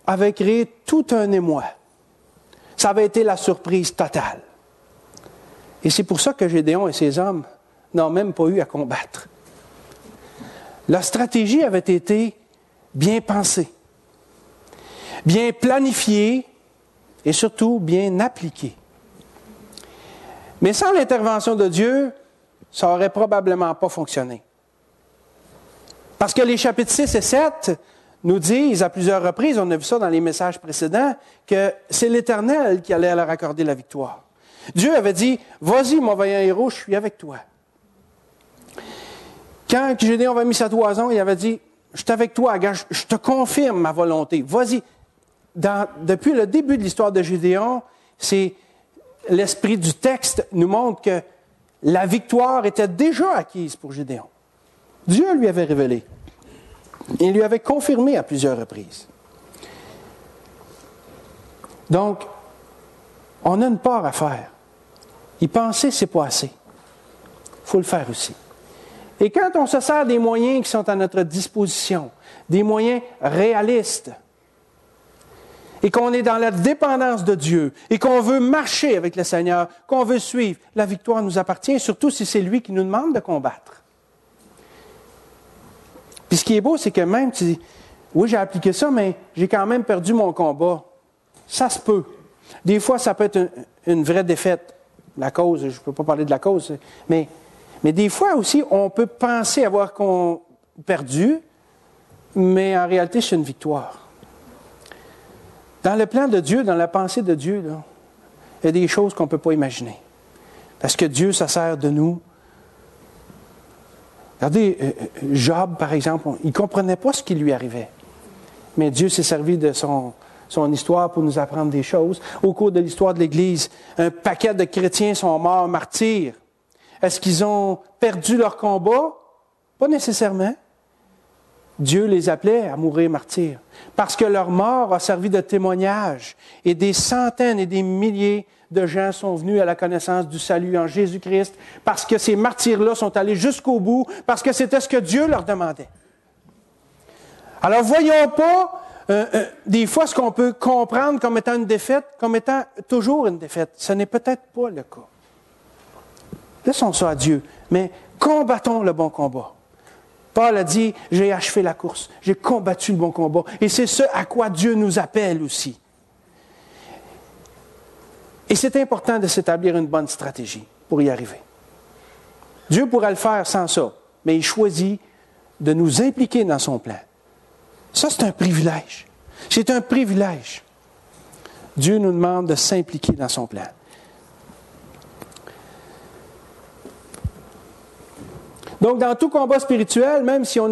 avait créé tout un émoi. Ça avait été la surprise totale. Et c'est pour ça que Gédéon et ses hommes n'ont même pas eu à combattre. La stratégie avait été bien pensée, bien planifiée et surtout bien appliquée. Mais sans l'intervention de Dieu, ça n'aurait probablement pas fonctionné. Parce que les chapitres 6 et 7 nous disent à plusieurs reprises, on a vu ça dans les messages précédents, que c'est l'Éternel qui allait leur accorder la victoire. Dieu avait dit, vas-y, mon vaillant héros, je suis avec toi. Quand Gédéon avait mis sa toison, il avait dit, je suis avec toi, gars, je te confirme ma volonté. Vas-y. Depuis le début de l'histoire de Gédéon, c'est l'esprit du texte nous montre que la victoire était déjà acquise pour Gédéon. Dieu lui avait révélé. Il lui avait confirmé à plusieurs reprises. Donc, on a une part à faire. Y penser, c'est pas assez. Il faut le faire aussi. Et quand on se sert des moyens qui sont à notre disposition, des moyens réalistes, et qu'on est dans la dépendance de Dieu, et qu'on veut marcher avec le Seigneur, qu'on veut suivre, la victoire nous appartient, surtout si c'est lui qui nous demande de combattre. Puis ce qui est beau, c'est que même, tu dis, oui, j'ai appliqué ça, mais j'ai quand même perdu mon combat. Ça se peut. Des fois, ça peut être une vraie défaite. La cause, je ne peux pas parler de la cause, mais des fois aussi, on peut penser avoir perdu, mais en réalité, c'est une victoire. Dans le plan de Dieu, dans la pensée de Dieu, là, il y a des choses qu'on ne peut pas imaginer. Parce que Dieu se sert de nous. Regardez, Job, par exemple, il ne comprenait pas ce qui lui arrivait. Mais Dieu s'est servi de son histoire pour nous apprendre des choses. Au cours de l'histoire de l'Église, un paquet de chrétiens sont morts martyrs. Est-ce qu'ils ont perdu leur combat? Pas nécessairement. Dieu les appelait à mourir martyrs, parce que leur mort a servi de témoignage, et des centaines et des milliers de gens sont venus à la connaissance du salut en Jésus-Christ, parce que ces martyrs-là sont allés jusqu'au bout, parce que c'était ce que Dieu leur demandait. Alors, voyons pas des fois ce qu'on peut comprendre comme étant une défaite, comme étant toujours une défaite. Ce n'est peut-être pas le cas. Laissons ça à Dieu, mais combattons le bon combat. Paul a dit, j'ai achevé la course, j'ai combattu le bon combat. Et c'est ce à quoi Dieu nous appelle aussi. Et c'est important de s'établir une bonne stratégie pour y arriver. Dieu pourrait le faire sans ça, mais il choisit de nous impliquer dans son plan. Ça, c'est un privilège. C'est un privilège. Dieu nous demande de s'impliquer dans son plan. Donc, dans tout combat spirituel, même si on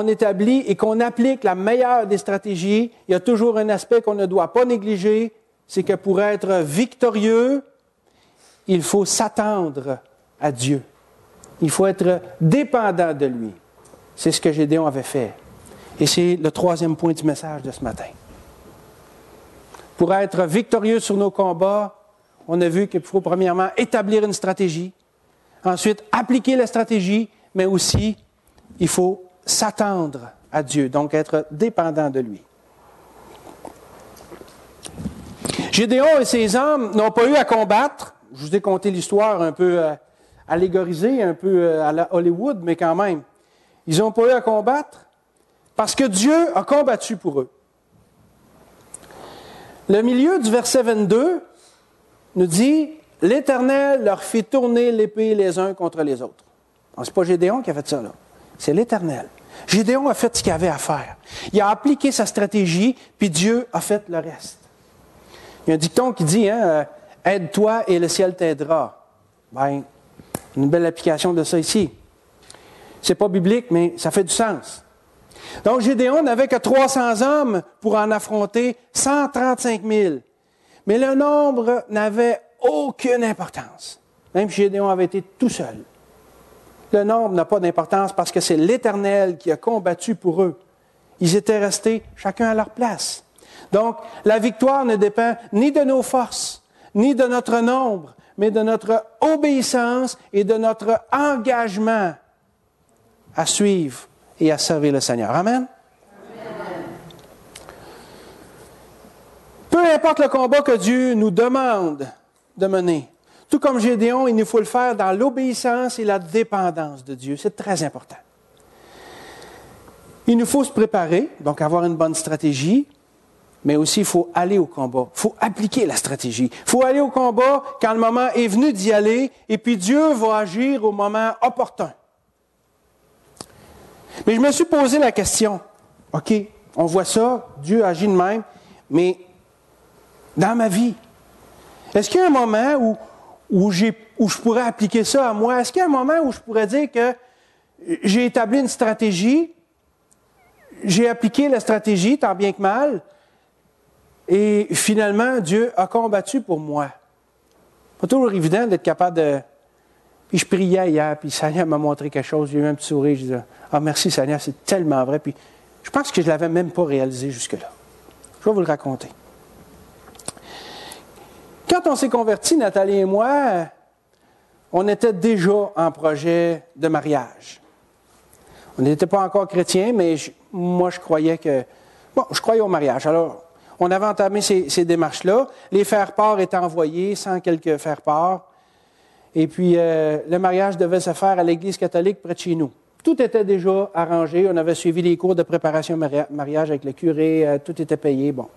établit et qu'on applique la meilleure des stratégies, il y a toujours un aspect qu'on ne doit pas négliger, c'est que pour être victorieux, il faut s'attendre à Dieu. Il faut être dépendant de lui. C'est ce que Gédéon avait fait. Et c'est le troisième point du message de ce matin. Pour être victorieux sur nos combats, on a vu qu'il faut premièrement établir une stratégie. Ensuite, appliquer la stratégie, mais aussi, il faut s'attendre à Dieu, donc être dépendant de lui. Gédéon et ses hommes n'ont pas eu à combattre. Je vous ai conté l'histoire un peu allégorisée, un peu à la Hollywood, mais quand même. Ils n'ont pas eu à combattre parce que Dieu a combattu pour eux. Le milieu du verset 22 nous dit « L'Éternel leur fit tourner l'épée les uns contre les autres. » Ce n'est pas Gédéon qui a fait ça, là. C'est l'Éternel. Gédéon a fait ce qu'il avait à faire. Il a appliqué sa stratégie, puis Dieu a fait le reste. Il y a un dicton qui dit « Aide-toi et le ciel t'aidera. » Bien, une belle application de ça ici. C'est pas biblique, mais ça fait du sens. Donc, Gédéon n'avait que 300 hommes pour en affronter 135 000. Mais le nombre n'avait aucune importance. Même si Gédéon avait été tout seul. Le nombre n'a pas d'importance parce que c'est l'Éternel qui a combattu pour eux. Ils étaient restés chacun à leur place. Donc, la victoire ne dépend ni de nos forces, ni de notre nombre, mais de notre obéissance et de notre engagement à suivre et à servir le Seigneur. Amen? Amen. Peu importe le combat que Dieu nous demande de mener, tout comme Gédéon, il nous faut le faire dans l'obéissance et la dépendance de Dieu. C'est très important. Il nous faut se préparer, donc avoir une bonne stratégie, mais aussi il faut aller au combat. Il faut appliquer la stratégie. Il faut aller au combat quand le moment est venu d'y aller, et puis Dieu va agir au moment opportun. Mais je me suis posé la question, OK, on voit ça, Dieu agit de même, mais dans ma vie, est-ce qu'il y a un moment où je pourrais appliquer ça à moi? Est-ce qu'il y a un moment où je pourrais dire que j'ai établi une stratégie, j'ai appliqué la stratégie, tant bien que mal, et finalement, Dieu a combattu pour moi? Pas toujours évident d'être capable de... Puis je priais hier, puis le Seigneur m'a montré quelque chose, j'ai eu un petit sourire, je disais, « Ah, merci Seigneur, c'est tellement vrai. » Puis je pense que je ne l'avais même pas réalisé jusque-là. Je vais vous le raconter. Quand on s'est convertis, Nathalie et moi, on était déjà en projet de mariage. On n'était pas encore chrétiens, mais moi, je croyais que Bon, je croyais au mariage. Alors, on avait entamé ces démarches-là. Les faire-part étaient envoyés, 100 quelques faire-part. Et puis, le mariage devait se faire à l'Église catholique près de chez nous. Tout était déjà arrangé. On avait suivi les cours de préparation mariage avec le curé. Tout était payé. Bon.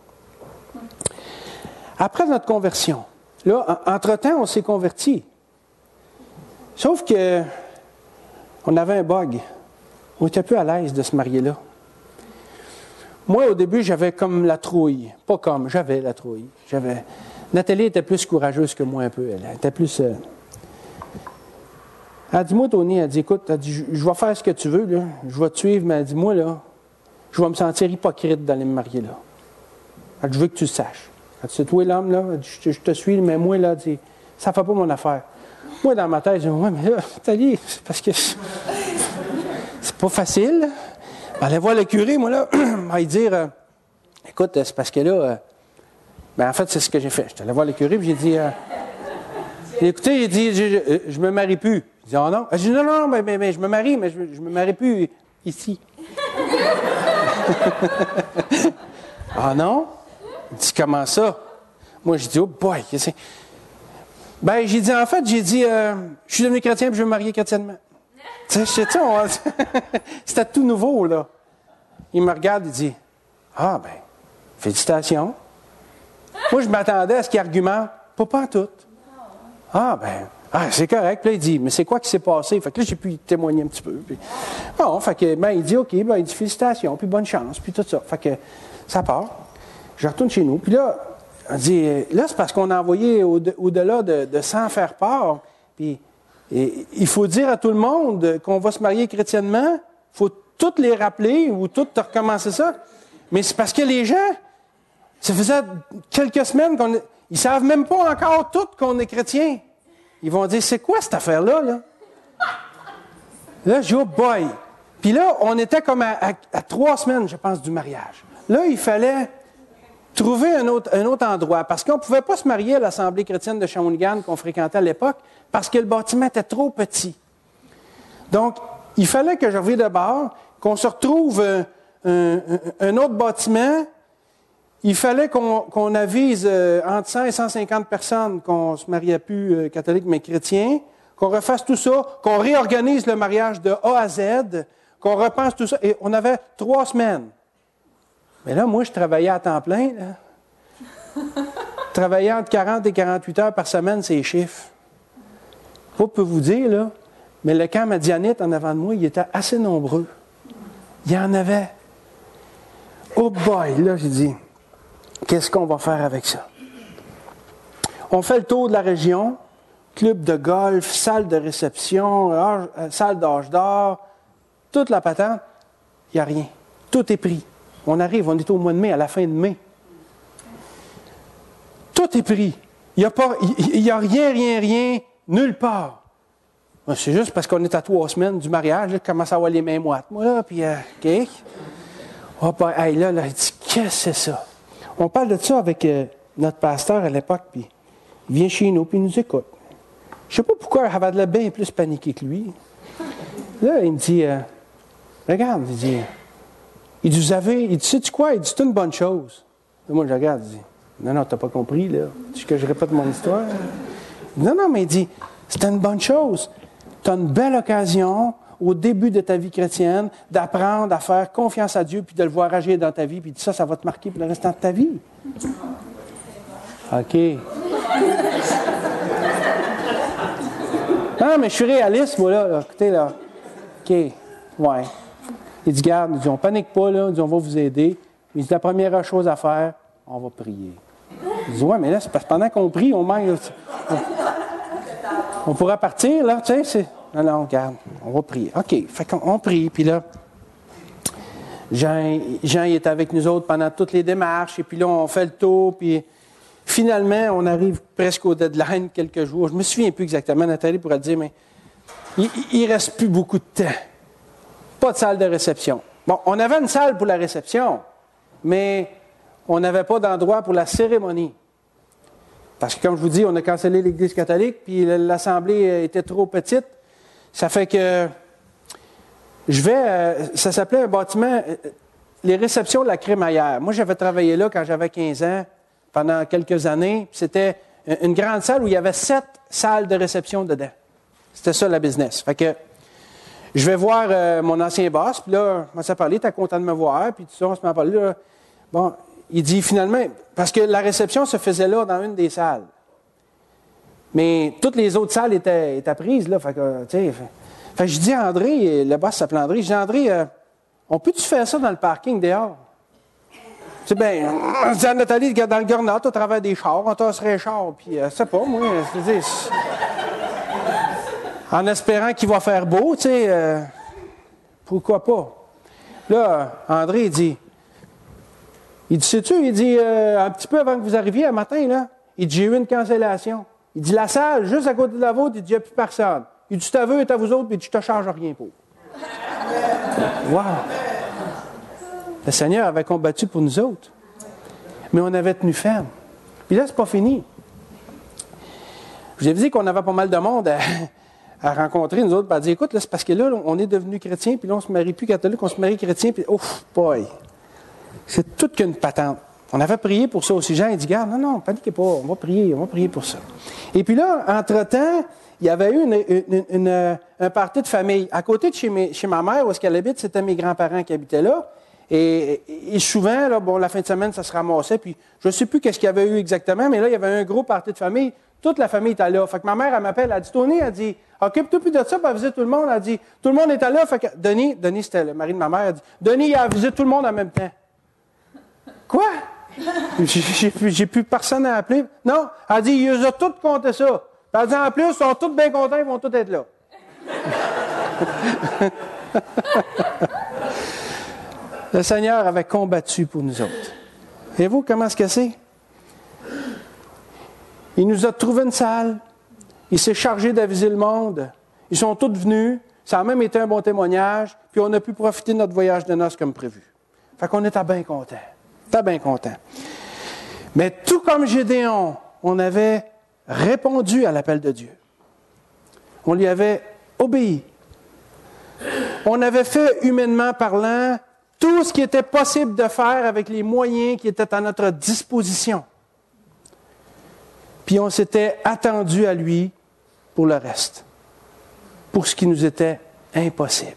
Après notre conversion, là, entre-temps, on s'est convertis. Sauf que on avait un bug. On était peu à l'aise de se marier là. Moi, au début, j'avais comme la trouille. Pas comme, j'avais la trouille. Nathalie était plus courageuse que moi un peu. Elle était plus... Elle a dit, moi, Tony, elle dit, écoute, elle dit, je vais faire ce que tu veux, là. Je vais te suivre, mais elle dit, moi, là, je vais me sentir hypocrite d'aller me marier là. Elle dit, je veux que tu le saches. Elle dit, c'est toi l'homme, là. Elle dit, je te suis, mais moi, là, elle dit, ça ne fait pas mon affaire. Moi, dans ma tête, je dis, ouais, mais là, Nathalie, c'est parce que c'est pas facile. Aller voir le curé, moi, là, va lui dire, écoute, c'est parce que là, en fait, c'est ce que j'ai fait. Je suis allé voir le curé, puis j'ai dit, écoutez, il dit, je me marie plus. Il dit, oh non. Je dis, non, mais je me marie, mais je me marie plus ici. Ah non? Il dit, comment ça? Moi, j'ai dit, oh boy, qu'est-ce que c'est? J'ai dit, en fait, je suis devenu chrétien, puis je vais me marier chrétiennement. Tu sais, c'était tout nouveau, là. Il me regarde, il dit, ah, félicitations. Moi, je m'attendais à ce qu'il argumente, pas en tout. C'est correct. Puis là, il dit, mais c'est quoi qui s'est passé? Fait que là, j'ai pu témoigner un petit peu. Puis, il dit, OK, il dit félicitations, puis bonne chance, puis tout ça. Fait que ça part. Je retourne chez nous. Puis là, on dit, là, c'est parce qu'on a envoyé au-delà de 100 faire-part. Puis, il faut dire à tout le monde qu'on va se marier chrétiennement. Il faut toutes les rappeler ou toutes recommencer ça. Mais c'est parce que les gens, ça faisait quelques semaines ils ne savent même pas encore toutes qu'on est chrétien. Ils vont dire, c'est quoi cette affaire-là, là? Là, je dis, oh boy! Puis là, on était comme à 3 semaines, je pense, du mariage. Là, il fallait trouver un autre endroit, parce qu'on ne pouvait pas se marier à l'Assemblée chrétienne de Shawinigan qu'on fréquentait à l'époque, parce que le bâtiment était trop petit. Donc, il fallait que je revienne de bord, qu'on se retrouve un autre bâtiment. Il fallait qu'on avise entre 100 et 150 personnes qu'on ne se mariait plus catholique, mais chrétien, qu'on refasse tout ça, qu'on réorganise le mariage de A à Z, qu'on repense tout ça. Et on avait 3 semaines. Mais là, moi, je travaillais à temps plein. Là. Je travaillais entre 40 et 48 heures par semaine, ces chiffres. Pas pour vous dire, là, mais le camp Madianite en avant de moi, il était assez nombreux. Il y en avait. Oh boy, là, j'ai dit, qu'est-ce qu'on va faire avec ça? On fait le tour de la région, club de golf, salle de réception, salle d'âge d'or, toute la patente, il n'y a rien. Tout est pris. On arrive, on est au mois de mai, à la fin de mai. Tout est pris. Il n'y a rien, nulle part. C'est juste parce qu'on est à 3 semaines du mariage, là, je commence à avoir les mains moites. Moi, là, puis, OK. Oh, là, il dit, qu'est-ce que c'est ça? On parle de ça avec notre pasteur à l'époque, puis il vient chez nous, puis il nous écoute. Je ne sais pas pourquoi il avait de l'air bien plus paniqué que lui. Là, il me dit, regarde, il dit, sais-tu quoi? Il dit, c'est une bonne chose. Là, moi, je regarde, il dit, non, t'as pas compris, là. Tu veux que je répète mon histoire? Non, mais il dit, c'est une bonne chose. Tu as une belle occasion, au début de ta vie chrétienne, d'apprendre à faire confiance à Dieu, puis de le voir agir dans ta vie, puis ça va te marquer pour le restant de ta vie. OK. Non, mais je suis réaliste, moi, là. Écoutez, là. OK. Ouais. Il dit, garde, il dit, on panique pas, là. Il dit, on va vous aider. Il dit, la première chose à faire, on va prier. Il dit, ouais, mais là, c'est parce que pendant qu'on prie, on manque. On pourra partir, là, tu sais. Non, regarde, on va prier. OK, fait qu'on prie, puis là, Jean, il est avec nous autres pendant toutes les démarches, et puis là, on fait le tour, puis finalement, on arrive presque au deadline, quelques jours. Je me souviens plus exactement, Nathalie pourrait le dire, mais il ne reste plus beaucoup de temps. Pas de salle de réception. Bon, on avait une salle pour la réception, mais on n'avait pas d'endroit pour la cérémonie. Parce que, comme je vous dis, on a cancellé l'Église catholique, puis l'Assemblée était trop petite. Ça fait que ça s'appelait un bâtiment les réceptions de la crémaillère. Moi, j'avais travaillé là quand j'avais 15 ans, pendant quelques années. C'était une grande salle où il y avait 7 salles de réception dedans. C'était ça, la business. Fait que je vais voir mon ancien boss, puis là, on s'est parlé, t'es content de me voir, puis tout ça, on se met à parler. Là. Bon, il dit finalement, parce que la réception se faisait là, dans une des salles. Mais toutes les autres salles étaient prises, là. Fait que, tu sais, fait que je dis à André, le boss s'appelait André, je dis, André, on peut-tu faire ça dans le parking dehors? Tu sais, bien, on dit à Nathalie, dans le Gornat, au travers des chars, on tasserait les chars, puis, je sais pas, moi, je dis, en espérant qu'il va faire beau, tu sais, pourquoi pas? Là, André, il dit, sais-tu, il dit, un petit peu avant que vous arriviez, un matin, là, il dit, j'ai eu une cancellation. Il dit, la salle, juste à côté de la vôtre, il dit, il n'y a plus personne. Il dit, tu t'aveux, est à vous autres, puis je ne te charge rien pour. Wow! Le Seigneur avait combattu pour nous autres. Mais on avait tenu ferme. Puis là, c'est pas fini. Je vous ai dit qu'on avait pas mal de monde à rencontrer, nous autres, puis à dire, écoute, là, c'est parce que là, on est devenus chrétiens, puis là, on se marie plus catholique, on se marie chrétien, puis ouf, boy! C'est toute qu'une patente. On avait prié pour ça aussi. Jean, il dit, garde, non, paniquez pas, on va prier pour ça. Et puis là, entre-temps, il y avait eu un party de famille. À côté de chez ma mère, où est-ce qu'elle habite, c'était mes grands-parents qui habitaient là. Et souvent, là, bon, la fin de semaine, ça se ramassait, puis je ne sais plus qu'est-ce qu'il y avait eu exactement, mais là, il y avait un gros party de famille. Toute la famille était là. Fait que ma mère, elle m'appelle, elle dit, Tony, elle dit, occupe-toi plus de ça, puis elle visite tout le monde. Elle dit, tout le monde était là. Fait que Denis, c'était le mari de ma mère, elle dit, Denis, il a visité tout le monde en même temps. Quoi? J'ai plus personne à appeler. Non, elle dit, ils ont tous compté ça. Puis elle dit, en plus, ils sont tous bien contents, ils vont tous être là. Le Seigneur avait combattu pour nous autres. Et vous, comment est-ce que c'est? Il nous a trouvé une salle. Il s'est chargé d'aviser le monde. Ils sont tous venus. Ça a même été un bon témoignage. Puis on a pu profiter de notre voyage de noces comme prévu. Fait qu'on était bien contents. T'es bien content. Mais tout comme Gédéon, on avait répondu à l'appel de Dieu. On lui avait obéi. On avait fait, humainement parlant, tout ce qui était possible de faire avec les moyens qui étaient à notre disposition. Puis on s'était attendu à lui pour le reste, pour ce qui nous était impossible.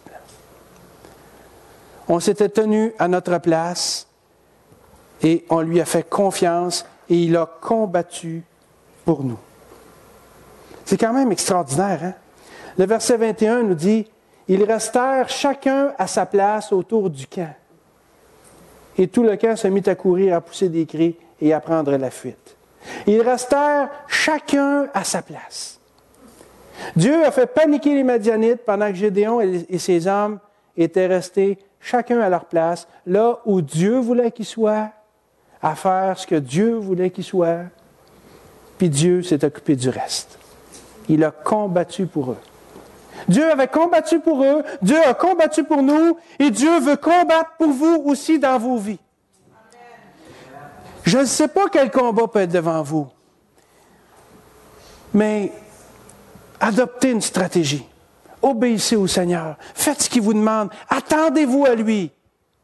On s'était tenu à notre place et on lui a fait confiance et il a combattu pour nous. C'est quand même extraordinaire, hein? Le verset 21 nous dit, « Ils restèrent chacun à sa place autour du camp. Et tout le camp se mit à courir, à pousser des cris et à prendre la fuite. Ils restèrent chacun à sa place. » Dieu a fait paniquer les Madianites pendant que Gédéon et ses hommes étaient restés chacun à leur place, là où Dieu voulait qu'ils soient, à faire ce que Dieu voulait qu'ils soient, puis Dieu s'est occupé du reste. Il a combattu pour eux. Dieu avait combattu pour eux, Dieu a combattu pour nous, et Dieu veut combattre pour vous aussi dans vos vies. Je ne sais pas quel combat peut être devant vous, mais adoptez une stratégie. Obéissez au Seigneur. Faites ce qu'il vous demande. Attendez-vous à lui.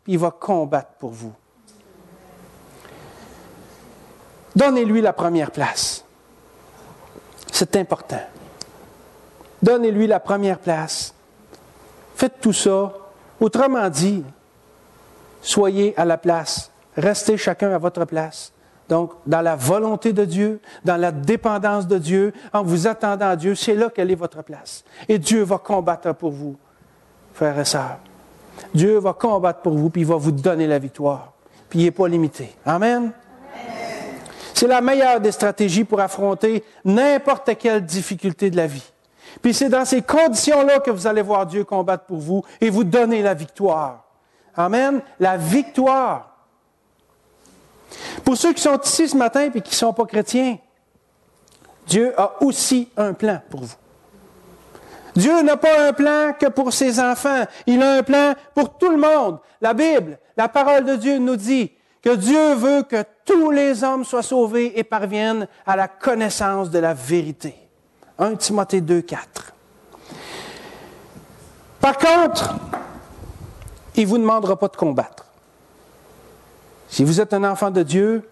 Puis il va combattre pour vous. Donnez-lui la première place. C'est important. Donnez-lui la première place. Faites tout ça. Autrement dit, soyez à la place. Restez chacun à votre place. Donc, dans la volonté de Dieu, dans la dépendance de Dieu, en vous attendant à Dieu, c'est là quelle est votre place. Et Dieu va combattre pour vous, frères et sœurs. Dieu va combattre pour vous, puis il va vous donner la victoire. Puis il n'est pas limité. Amen? C'est la meilleure des stratégies pour affronter n'importe quelle difficulté de la vie. Puis c'est dans ces conditions-là que vous allez voir Dieu combattre pour vous et vous donner la victoire. Amen? La victoire. Pour ceux qui sont ici ce matin et qui ne sont pas chrétiens, Dieu a aussi un plan pour vous. Dieu n'a pas un plan que pour ses enfants. Il a un plan pour tout le monde. La Bible, la parole de Dieu nous dit que Dieu veut que tous les hommes soient sauvés et parviennent à la connaissance de la vérité. 1 Timothée 2, 4. Par contre, il ne vous demandera pas de combattre. Si vous êtes un enfant de Dieu,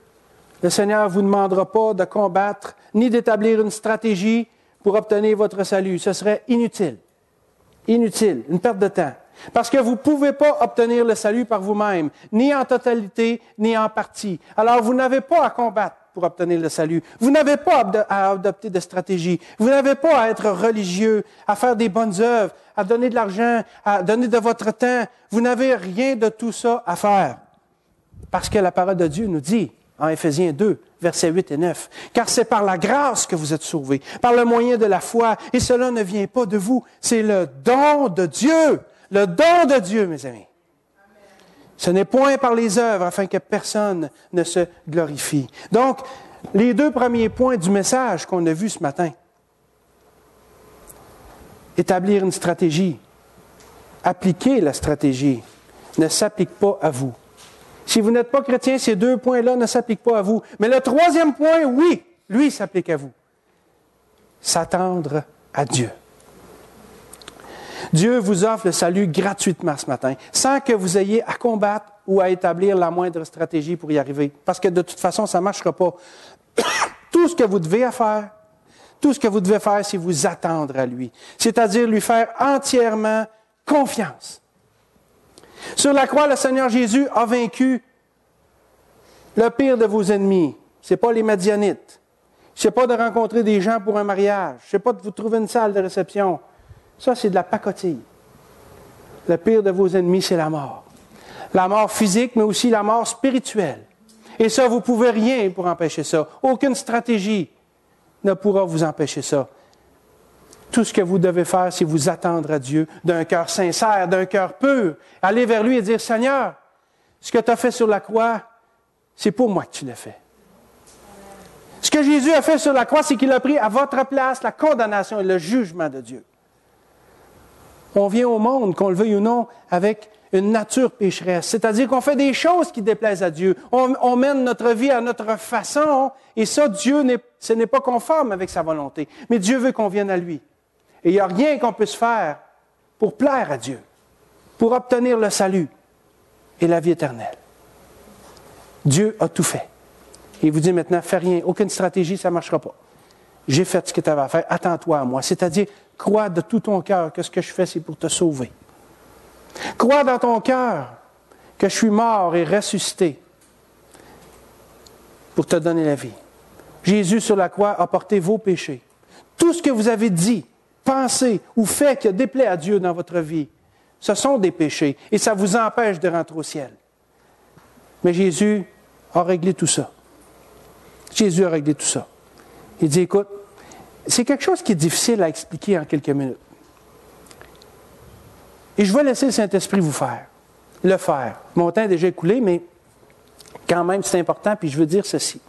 le Seigneur ne vous demandera pas de combattre ni d'établir une stratégie pour obtenir votre salut. Ce serait inutile. Inutile, une perte de temps. Parce que vous ne pouvez pas obtenir le salut par vous-même, ni en totalité, ni en partie. Alors, vous n'avez pas à combattre pour obtenir le salut. Vous n'avez pas à adopter de stratégie. Vous n'avez pas à être religieux, à faire des bonnes œuvres, à donner de l'argent, à donner de votre temps. Vous n'avez rien de tout ça à faire. Parce que la parole de Dieu nous dit, en Éphésiens 2, versets 8 et 9, « Car c'est par la grâce que vous êtes sauvés, par le moyen de la foi, et cela ne vient pas de vous, c'est le don de Dieu. » Le don de Dieu, mes amis. Ce n'est point par les œuvres afin que personne ne se glorifie. Donc, les deux premiers points du message qu'on a vu ce matin. Établir une stratégie, appliquer la stratégie, ne s'applique pas à vous. Si vous n'êtes pas chrétien, ces deux points-là ne s'appliquent pas à vous. Mais le troisième point, oui, lui s'applique à vous. S'attendre à Dieu. Dieu vous offre le salut gratuitement ce matin, sans que vous ayez à combattre ou à établir la moindre stratégie pour y arriver. Parce que de toute façon, ça ne marchera pas. Tout ce que vous devez faire, c'est vous attendre à lui. C'est-à-dire lui faire entièrement confiance. Sur la croix, le Seigneur Jésus a vaincu le pire de vos ennemis. Ce n'est pas les Madianites. Ce n'est pas de rencontrer des gens pour un mariage. Ce n'est pas de vous trouver une salle de réception. Ça, c'est de la pacotille. Le pire de vos ennemis, c'est la mort. La mort physique, mais aussi la mort spirituelle. Et ça, vous ne pouvez rien pour empêcher ça. Aucune stratégie ne pourra vous empêcher ça. Tout ce que vous devez faire, c'est vous attendre à Dieu d'un cœur sincère, d'un cœur pur. Aller vers lui et dire, Seigneur, ce que tu as fait sur la croix, c'est pour moi que tu l'as fait. Ce que Jésus a fait sur la croix, c'est qu'il a pris à votre place la condamnation et le jugement de Dieu. On vient au monde, qu'on le veuille ou non, avec une nature pécheresse. C'est-à-dire qu'on fait des choses qui déplaisent à Dieu. On mène notre vie à notre façon, et ça, ce n'est pas conforme avec sa volonté. Mais Dieu veut qu'on vienne à lui. Et il n'y a rien qu'on puisse faire pour plaire à Dieu, pour obtenir le salut et la vie éternelle. Dieu a tout fait. Et il vous dit maintenant, fais rien, aucune stratégie, ça ne marchera pas. J'ai fait ce que tu avais à faire, attends-toi à moi. C'est-à-dire, crois de tout ton cœur que ce que je fais, c'est pour te sauver. Crois dans ton cœur que je suis mort et ressuscité pour te donner la vie. Jésus sur la croix a porté vos péchés. Tout ce que vous avez dit, pensé ou fait qui déplaît à Dieu dans votre vie, ce sont des péchés et ça vous empêche de rentrer au ciel. Mais Jésus a réglé tout ça. Jésus a réglé tout ça. Il dit, écoute, c'est quelque chose qui est difficile à expliquer en quelques minutes. Et je vais laisser le Saint-Esprit le faire. Mon temps est déjà écoulé, mais quand même c'est important, puis je veux dire ceci.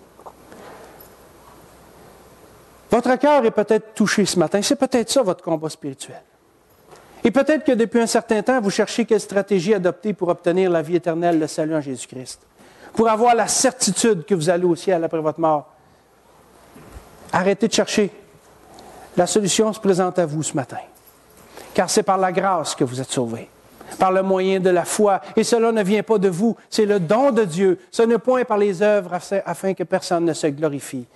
Votre cœur est peut-être touché ce matin. C'est peut-être ça votre combat spirituel. Et peut-être que depuis un certain temps, vous cherchez quelle stratégie adopter pour obtenir la vie éternelle, le salut en Jésus-Christ. Pour avoir la certitude que vous allez au ciel après votre mort. Arrêtez de chercher. La solution se présente à vous ce matin. Car c'est par la grâce que vous êtes sauvés. Par le moyen de la foi. Et cela ne vient pas de vous. C'est le don de Dieu. Ce n'est point par les œuvres afin que personne ne se glorifie.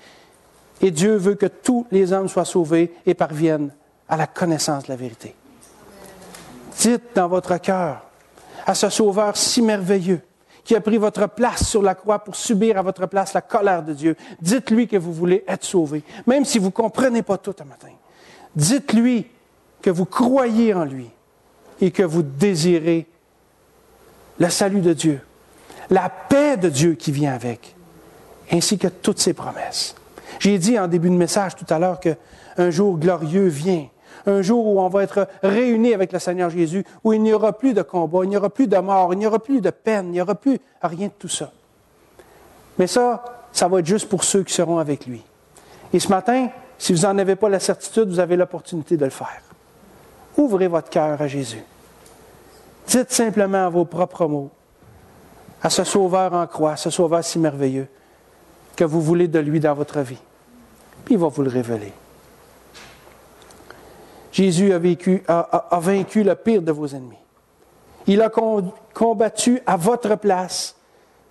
Et Dieu veut que tous les hommes soient sauvés et parviennent à la connaissance de la vérité. Dites dans votre cœur à ce Sauveur si merveilleux qui a pris votre place sur la croix pour subir à votre place la colère de Dieu. Dites-lui que vous voulez être sauvé, même si vous ne comprenez pas tout un matin. Dites-lui que vous croyez en lui et que vous désirez le salut de Dieu, la paix de Dieu qui vient avec, ainsi que toutes ses promesses. J'ai dit en début de message tout à l'heure qu'un jour glorieux vient, un jour où on va être réunis avec le Seigneur Jésus, où il n'y aura plus de combat, il n'y aura plus de mort, il n'y aura plus de peine, il n'y aura plus rien de tout ça. Mais ça va être juste pour ceux qui seront avec lui. Et ce matin, si vous n'en avez pas la certitude, vous avez l'opportunité de le faire. Ouvrez votre cœur à Jésus. Dites simplement vos propres mots à ce Sauveur en croix, ce Sauveur si merveilleux, que vous voulez de lui dans votre vie. Puis il va vous le révéler. Jésus a vaincu le pire de vos ennemis. Il a combattu à votre place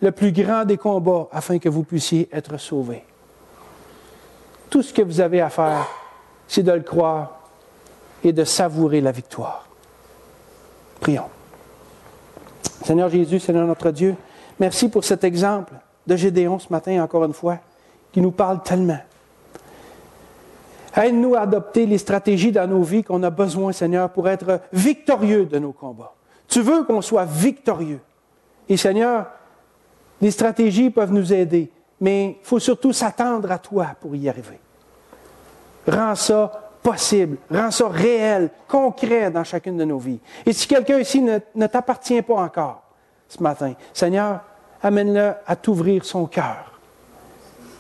le plus grand des combats afin que vous puissiez être sauvés. Tout ce que vous avez à faire, c'est de le croire et de savourer la victoire. Prions. Seigneur Jésus, Seigneur notre Dieu, merci pour cet exemple de Gédéon ce matin, encore une fois, qui nous parle tellement. Aide-nous à adopter les stratégies dans nos vies qu'on a besoin, Seigneur, pour être victorieux de nos combats. Tu veux qu'on soit victorieux. Et Seigneur, les stratégies peuvent nous aider, mais il faut surtout s'attendre à toi pour y arriver. Rends ça possible, rends ça réel, concret dans chacune de nos vies. Et si quelqu'un ici ne t'appartient pas encore ce matin, Seigneur, amène-le à t'ouvrir son cœur.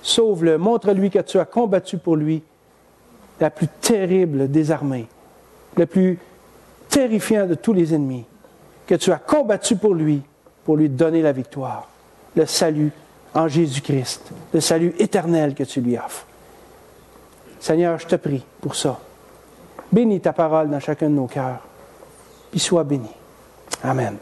Sauve-le, montre-lui que tu as combattu pour lui la plus terrible des armées, le plus terrifiant de tous les ennemis, que tu as combattu pour lui donner la victoire, le salut en Jésus-Christ, le salut éternel que tu lui offres. Seigneur, je te prie pour ça. Bénis ta parole dans chacun de nos cœurs, puis sois béni. Amen.